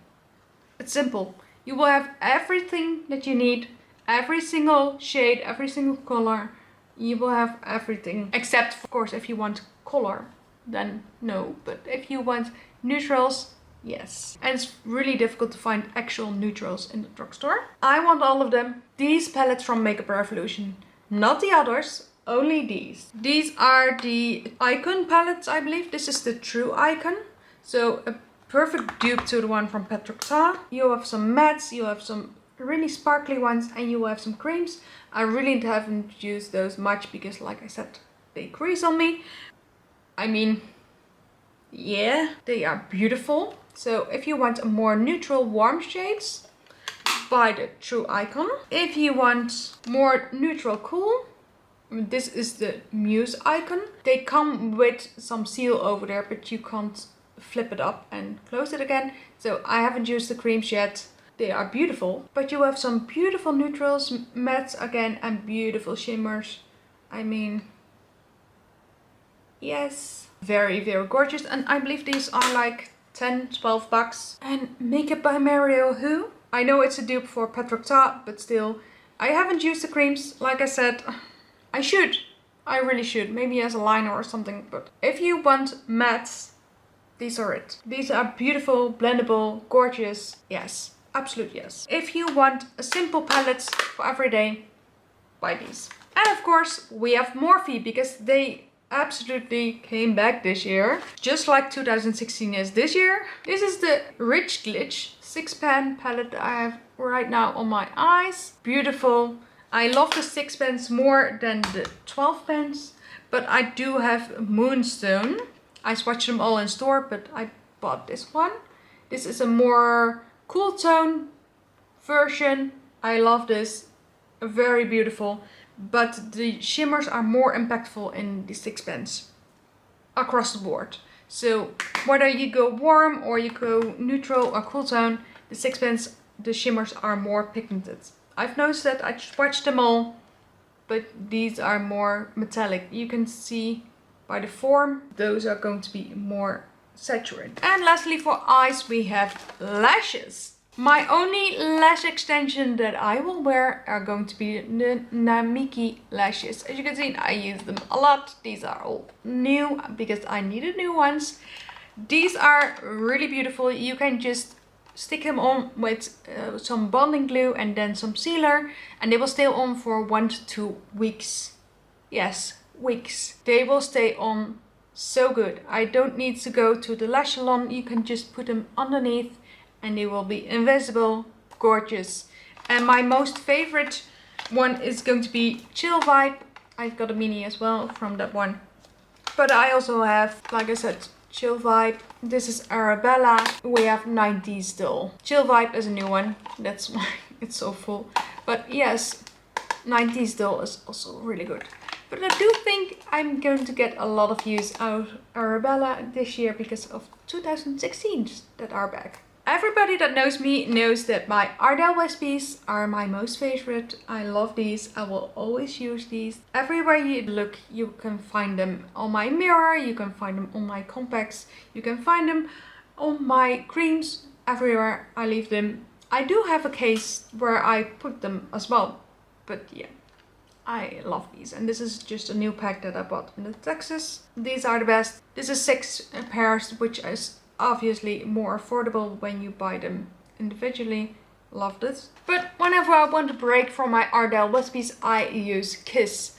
It's simple. You will have everything that you need, every single shade, every single color. You will have everything, except of course if you want color, then no. But if you want neutrals, yes. And it's really difficult to find actual neutrals in the drugstore. I want all of them. These palettes from Makeup Revolution, not the others, only these. These are the Icon palettes, I believe. This is the True Icon. So a perfect dupe to the one from Drugstore. You have some mattes, you have some really sparkly ones, and you have some creams. I really haven't used those much because, like I said, they crease on me. I mean, yeah, they are beautiful. So if you want a more neutral warm shades, buy the True Icon. If you want more neutral cool, this is the Muse Icon. They come with some seal over there, but you can't flip it up and close it again. So I haven't used the creams yet. They are beautiful, but you have some beautiful neutrals, mattes again, and beautiful shimmers. I mean, yes, very, very gorgeous. And I believe these are like 10-12 bucks. And Makeup by Mario Who? I know it's a dupe for Drugstore, but still, I haven't used the creams. Like I said, I should. I really should. Maybe as a liner or something. But if you want mattes, these are it. These are beautiful, blendable, gorgeous. Yes. Absolute yes. If you want a simple palettes for every day, buy these. And of course, we have Morphe because they absolutely came back this year. Just like 2016 is this year. This is the Rich Glitch 6-pan palette I have right now on my eyes. Beautiful. I love the 6 pans more than the 12 pans. But I do have Moonstone. I swatched them all in store, but I bought this one. This is a more cool tone version. I love this. Very beautiful. But the shimmers are more impactful in the 6 pans across the board. So whether you go warm or you go neutral or cool tone, the 6 pans, the shimmers are more pigmented. I've noticed that. I swatched them all, but these are more metallic. You can see by the form, those are going to be more saturated. And lastly, for eyes, we have lashes. My only lash extension that I will wear are going to be the Namiki lashes. As you can see, I use them a lot. These are all new because I needed new ones. These are really beautiful. You can just stick them on with some bonding glue and then some sealer, and they will stay on for 1 to 2 weeks. Yes, weeks. They will stay on so good. I don't need to go to the lash salon. You can just put them underneath and they will be invisible, gorgeous. And my most favorite one is going to be Chill Vibe. I've got a mini as well from that one. But I also have, like I said, Chill Vibe. This is Arabella. We have 90s still. Chill Vibe is a new one. That's why it's so full. But yes, 90s doll is also really good. But I do think I'm going to get a lot of use out of Arabella this year because of 2016's that are back. Everybody that knows me knows that my Ardell Wispies are my most favorite. I love these. I will always use these. Everywhere you look, you can find them on my mirror. You can find them on my compacts. You can find them on my creams. Everywhere I leave them. I do have a case where I put them as well. But yeah, I love these. And this is just a new pack that I bought in the Texas. These are the best. This is 6 pairs, which is obviously more affordable when you buy them individually. Love this. But whenever I want a break from my Ardell Wispies, I use Kiss.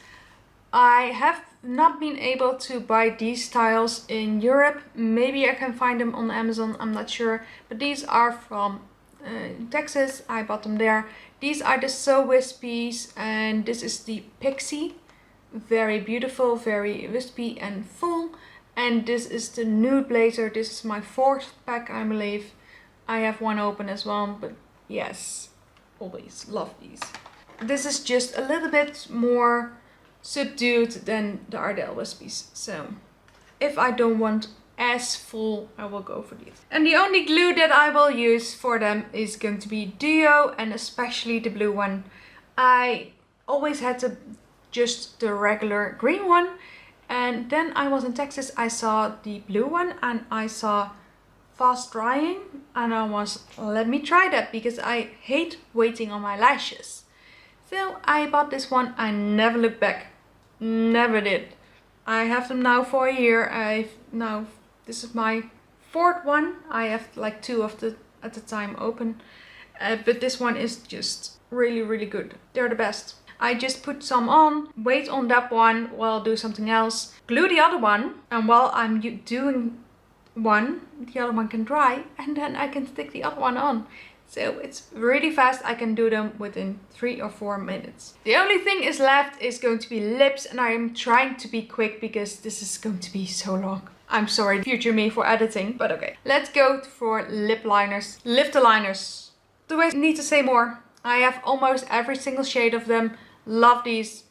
I have not been able to buy these styles in Europe. Maybe I can find them on Amazon, I'm not sure. But these are from Texas. I bought them there. These are the So Wispies, and this is the Pixie. Very beautiful, very wispy and full. And this is the Nude Blazer. This is my 4th pack, I believe. I have one open as well, but yes, always love these. This is just a little bit more subdued than the Ardell Wispies. So if I don't want as full, I will go for these. And the only glue that I will use for them is going to be Duo, and especially the blue one. I always had just the regular green one. And then I was in Texas, I saw the blue one and I saw fast drying, and I was, let me try that because I hate waiting on my lashes. So I bought this one. I never looked back. never did. I have them now for a year. This is my fourth one. I have like 2 of the at the time open. But this one is just really, really good. They're the best. I just put some on, wait on that one while I do something else, glue the other one, and while I'm doing one, the other one can dry, and then I can stick the other one on. So it's really fast. I can do them within 3 or 4 minutes. The only thing is left is going to be lips, and I am trying to be quick because this is going to be so long. I'm sorry, future me, for editing, but okay. Let's go for lip liners. Lifter liners. Do I need to say more? I have almost every single shade of them. Love these.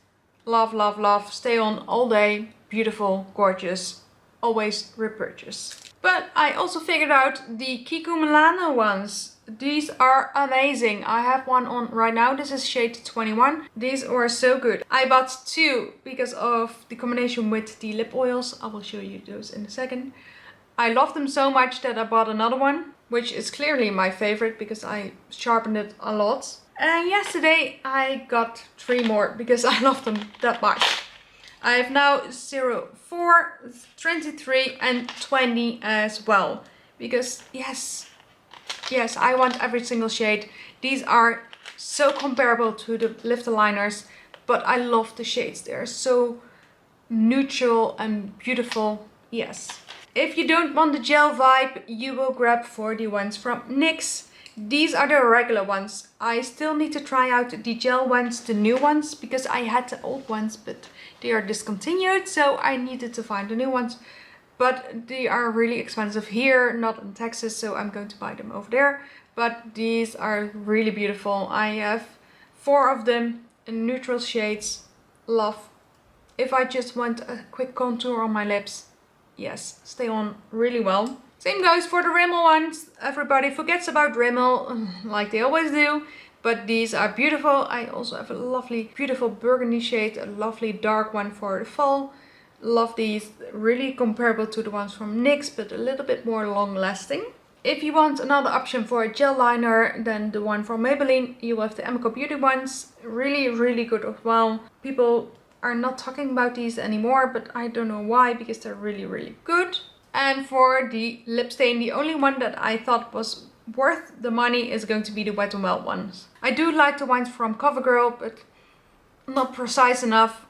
Love, love, love. Stay on all day. Beautiful, gorgeous. Always repurchase. But I also figured out the Kiko Milano ones. These are amazing. I have one on right now. This is shade 21. These are so good. I bought 2 because of the combination with the lip oils. I will show you those in a second. I love them so much that I bought another one, which is clearly my favorite because I sharpened it a lot. And yesterday I got 3 more because I love them that much. I have now 04, 23 and 20 as well. Because yes, I want every single shade. These are so comparable to the lifter liners, but I love the shades. They're so neutral and beautiful. Yes. If you don't want the gel vibe, you will grab for the ones from NYX. These are the regular ones. I still need to try out the gel ones, the new ones, because I had the old ones, but they are discontinued, so I needed to find the new ones. But they are really expensive here, not in Texas, so I'm going to buy them over there. But these are really beautiful. I have 4 of them in neutral shades. Love. If I just want a quick contour on my lips, yes, stay on really well. Same goes for the Rimmel ones. Everybody forgets about Rimmel, like they always do. But these are beautiful. I also have a lovely, beautiful burgundy shade, a lovely dark one for the fall. Love these, really comparable to the ones from NYX, but a little bit more long lasting. If you want another option for a gel liner than the one from Maybelline, you have the Emco Beauty ones. Really, really good as well. People are not talking about these anymore, but I don't know why, because they're really, really good. And for the lip stain, the only one that I thought was worth the money is going to be the Wet n Wild ones. I do like the ones from CoverGirl, but not precise enough.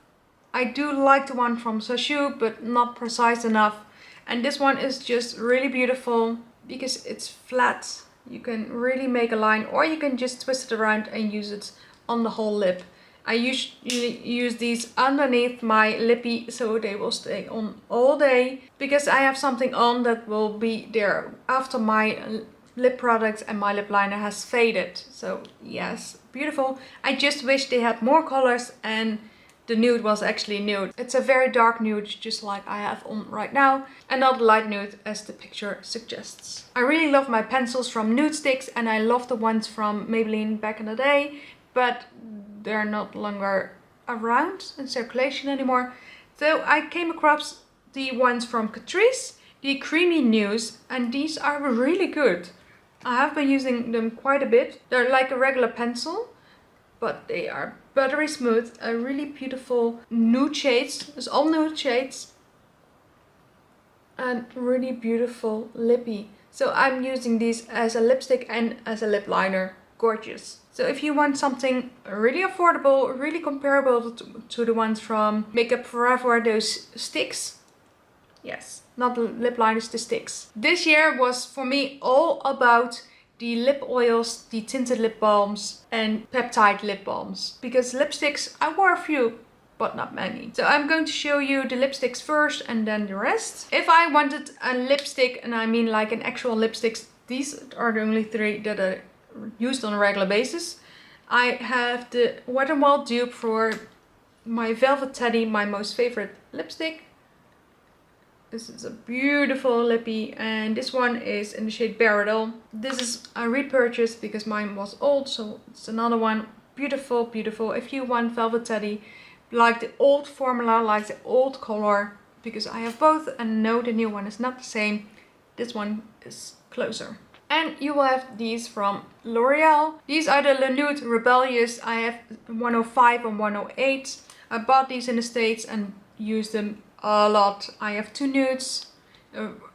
I do like the one from Sashu, but not precise enough. And this one is just really beautiful because it's flat. You can really make a line, or you can just twist it around and use it on the whole lip. I usually use these underneath my lippy so they will stay on all day, because I have something on that will be there after my lip product and my lip liner has faded. So yes, beautiful. I just wish they had more colors and the nude was actually nude. It's a very dark nude, just like I have on right now, and not light nude as the picture suggests. I really love my pencils from Nude Sticks, and I love the ones from Maybelline back in the day, but they're not longer around in circulation anymore. So I came across the ones from Catrice, the Creamy Nudes, and these are really good. I have been using them quite a bit. They're like a regular pencil, but they are buttery smooth, a really beautiful nude shades. It's all nude shades. And really beautiful lippy. So I'm using these as a lipstick and as a lip liner. Gorgeous. So if you want something really affordable, really comparable to the ones from Makeup Forever, those sticks. Yes, not the lip liners, the sticks. This year was for me all about the lip oils, the tinted lip balms and peptide lip balms. Because lipsticks, I wore a few, but not many. So I'm going to show you the lipsticks first and then the rest. If I wanted a lipstick, and I mean like an actual lipstick, these are the only 3 that I used on a regular basis. I have the Wet n Wild dupe for my Velvet Teddy, my most favorite lipstick. This is a beautiful lippy, and this one is in the shade Baradol. This is a repurchase because mine was old, so it's another one. Beautiful, beautiful. If you want Velvet Teddy, like the old formula, like the old color, because I have both and no, the new one is not the same. This one is closer. And you will have these from L'Oreal. These are the Le Nude Rebellious. I have 105 and 108. I bought these in the States and used them a lot. I have two nudes,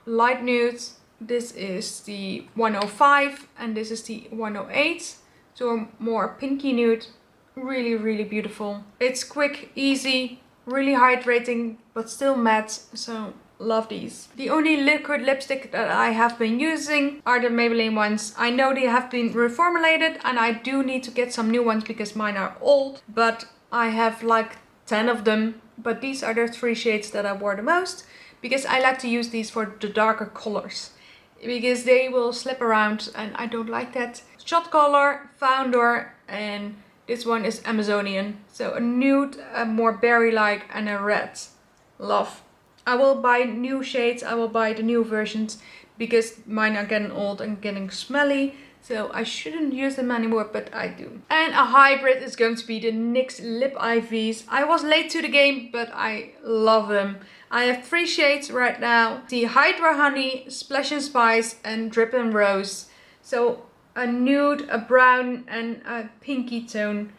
light nudes. This is the 105 and this is the 108. So a more pinky nude. Really, really beautiful. It's quick, easy, really hydrating, but still matte. So love these. The only liquid lipstick that I have been using are the Maybelline ones. I know they have been reformulated and I do need to get some new ones because mine are old. But I have like 10 of them. But these are the 3 shades that I wore the most. Because I like to use these for the darker colors. Because they will slip around and I don't like that. Shot Color, Founder, and this one is Amazonian. So a nude, a more berry-like, and a red. Love. I will buy new shades. I will buy the new versions because mine are getting old and getting smelly. So I shouldn't use them anymore, but I do. And a hybrid is going to be the NYX Lip IVs. I was late to the game, but I love them. I have 3 shades right now. The Hydra Honey, Splash and Spice, and Drip and Rose. So a nude, a brown, and a pinky tone.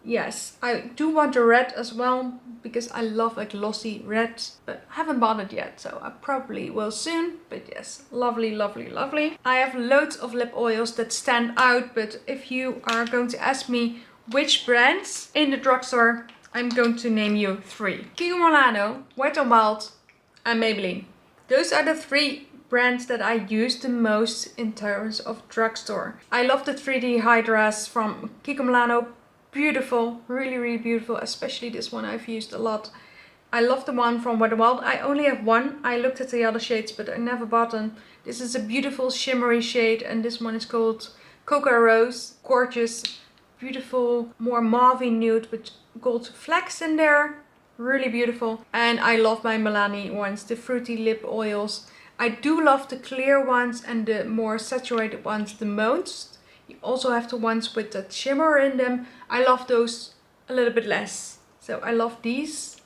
Yes, I do want a red as well because I love a glossy red, but I haven't bought it yet, so I probably will soon. But yes, lovely, lovely, lovely. I have loads of lip oils that stand out, but if you are going to ask me which brands in the drugstore, I'm going to name you 3. Kiko Milano, Wet n Wild, and Maybelline. Those are the 3 brands that I use the most in terms of drugstore. I love the 3D Hydras from Kiko Milano. Beautiful, really, really beautiful, especially this one I've used a lot. I love the one from Wet n Wild. I only have one. I looked at the other shades, but I never bought them. This is a beautiful shimmery shade, and this one is called Cocoa Rose. Gorgeous, beautiful, more mauve nude with gold flecks in there. Really beautiful. And I love my Milani ones, the fruity lip oils. I do love the clear ones and the more saturated ones the most. You also have the ones with that shimmer in them. I love those a little bit less. So I love these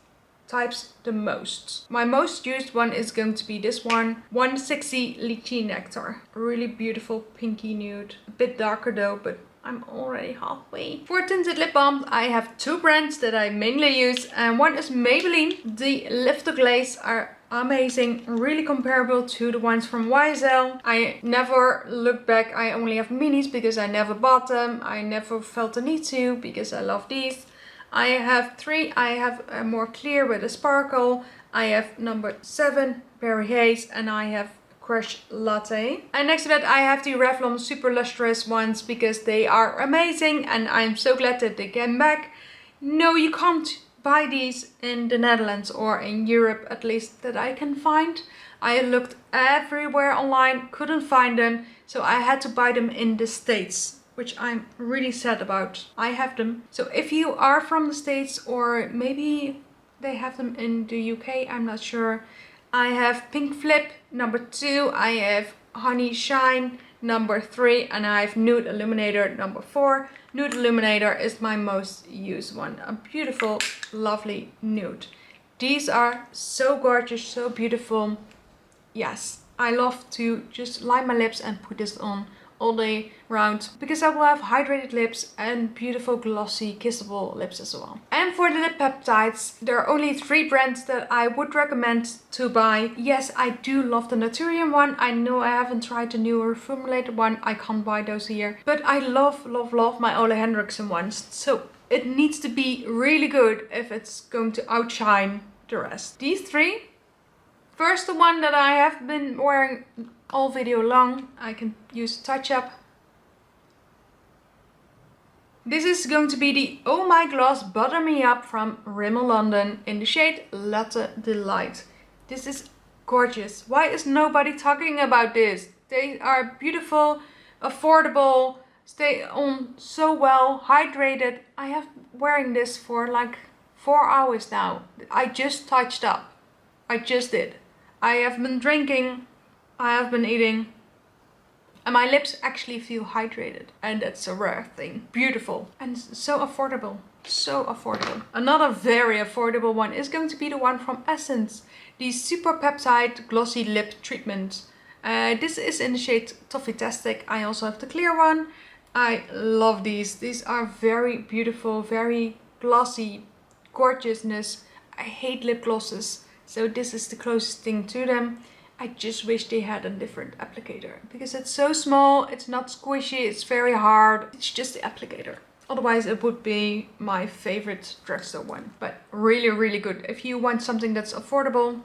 types the most. My most used one is going to be this one. 160 Lychee Nectar. Really beautiful pinky nude. A bit darker though, but I'm already halfway. For tinted lip balms, I have 2 brands that I mainly use. And one is Maybelline. The Lift the Glaze are amazing, really comparable to the ones from YSL. I never look back. I only have minis because I never bought them. I never felt the need to because I love these. I have 3. I have a more clear with a sparkle. I have number 7 Berry Haze, and I have Crush Latte. And next to that I have the Revlon Super Lustrous ones because they are amazing and I'm so glad that they came back. No, you can't buy these in the Netherlands or in Europe, at least that I can find. I looked everywhere online, couldn't find them, so I had to buy them in the States, which I'm really sad about. I have them. So if you are from the States, or maybe they have them in the UK, I'm not sure. I have Pink Flip number 2, I have Honey Shine number 3, and I have Nude Illuminator number 4. Nude Illuminator is my most used one. A beautiful, lovely nude. These are so gorgeous, so beautiful. Yes, I love to just line my lips and put this on all day round because I will have hydrated lips and beautiful glossy kissable lips as well. And for the lip peptides, there are only 3 brands that I would recommend to buy. Yes, I do love the Naturium one. I know I haven't tried the newer formulated one. I can't buy those here. But I love, love, love my Ole Henriksen ones. So it needs to be really good if it's going to outshine the rest. These 3. First, the one that I have been wearing all video long. I can use Touch Up. This is going to be the Oh My Gloss Butter Me Up from Rimmel London in the shade Latte Delight. This is gorgeous. Why is nobody talking about this? They are beautiful, affordable, stay on so well, hydrated. I have wearing this for like 4 hours now. I just touched up. I just did. I have been drinking, I have been eating, and my lips actually feel hydrated. And that's a rare thing. Beautiful. And so affordable. So affordable. Another very affordable one is going to be the one from Essence. The Super Peptide Glossy Lip Treatment. This is in the shade Toffee-tastic. I also have the clear one. I love these. These are very beautiful, very glossy, gorgeousness. I hate lip glosses, so this is the closest thing to them. I just wish they had a different applicator because it's so small, it's not squishy, it's very hard. It's just the applicator. Otherwise it would be my favorite Drugstore one, but really, really good. If you want something that's affordable,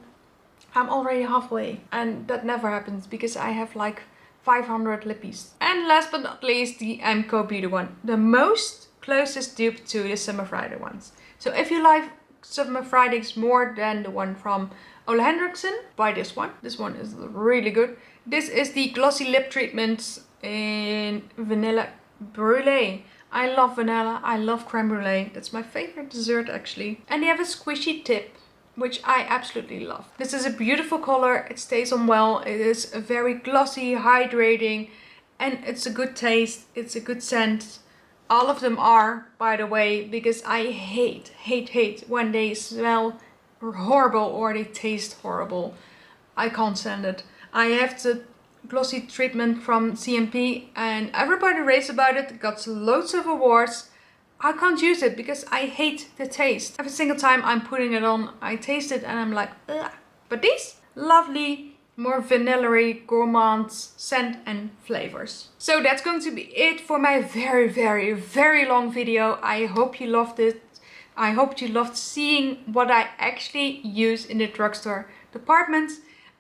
I'm already halfway, and that never happens because I have like 500 lippies. And last but not least, the MCO Beauty one. The most closest dupe to the Summer Friday ones. So if you like Summer Fridays more than the one from Ole Henriksen, buy this one. This one is really good. This is the glossy lip treatment in Vanilla Brulee. I love vanilla, I love creme brulee. That's my favorite dessert actually. And they have a squishy tip, which I absolutely love. This is a beautiful color, it stays on well, it is a very glossy, hydrating, and it's a good taste, it's a good scent. All of them are, by the way, because I hate when they smell horrible or they taste horrible. I can't stand it. I have the glossy treatment from CMP and everybody raves about it, got loads of awards. I can't use it because I hate the taste. Every single time I'm putting it on, I taste it and I'm like, ugh. But these, lovely, more vanilla-y, gourmand scent and flavors. So that's going to be it for my very long video. I hope you loved it. I hope you loved seeing what I actually use in the drugstore department.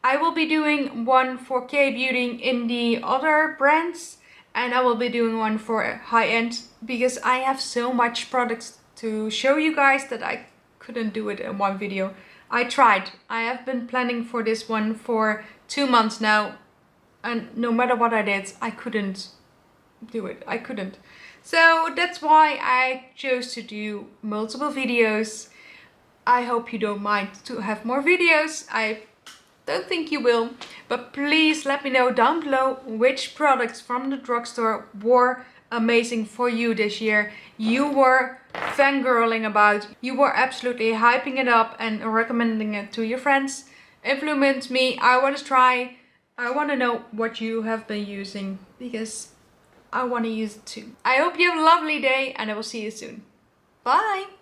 I will be doing one for K-Beauty in the other brands. And I will be doing one for high-end because I have so much products to show you guys that I couldn't do it in one video. I tried. I have been planning for this one for 2 months now. And no matter what I did, I couldn't do it. I couldn't. So that's why I chose to do multiple videos. I hope you don't mind to have more videos. I don't think you will, but please let me know down below which products from the drugstore were amazing for you this year. You were fangirling about, you were absolutely hyping it up and recommending it to your friends. Influence me, I want to try. I want to know what you have been using because I want to use it too. I hope you have a lovely day and I will see you soon. Bye!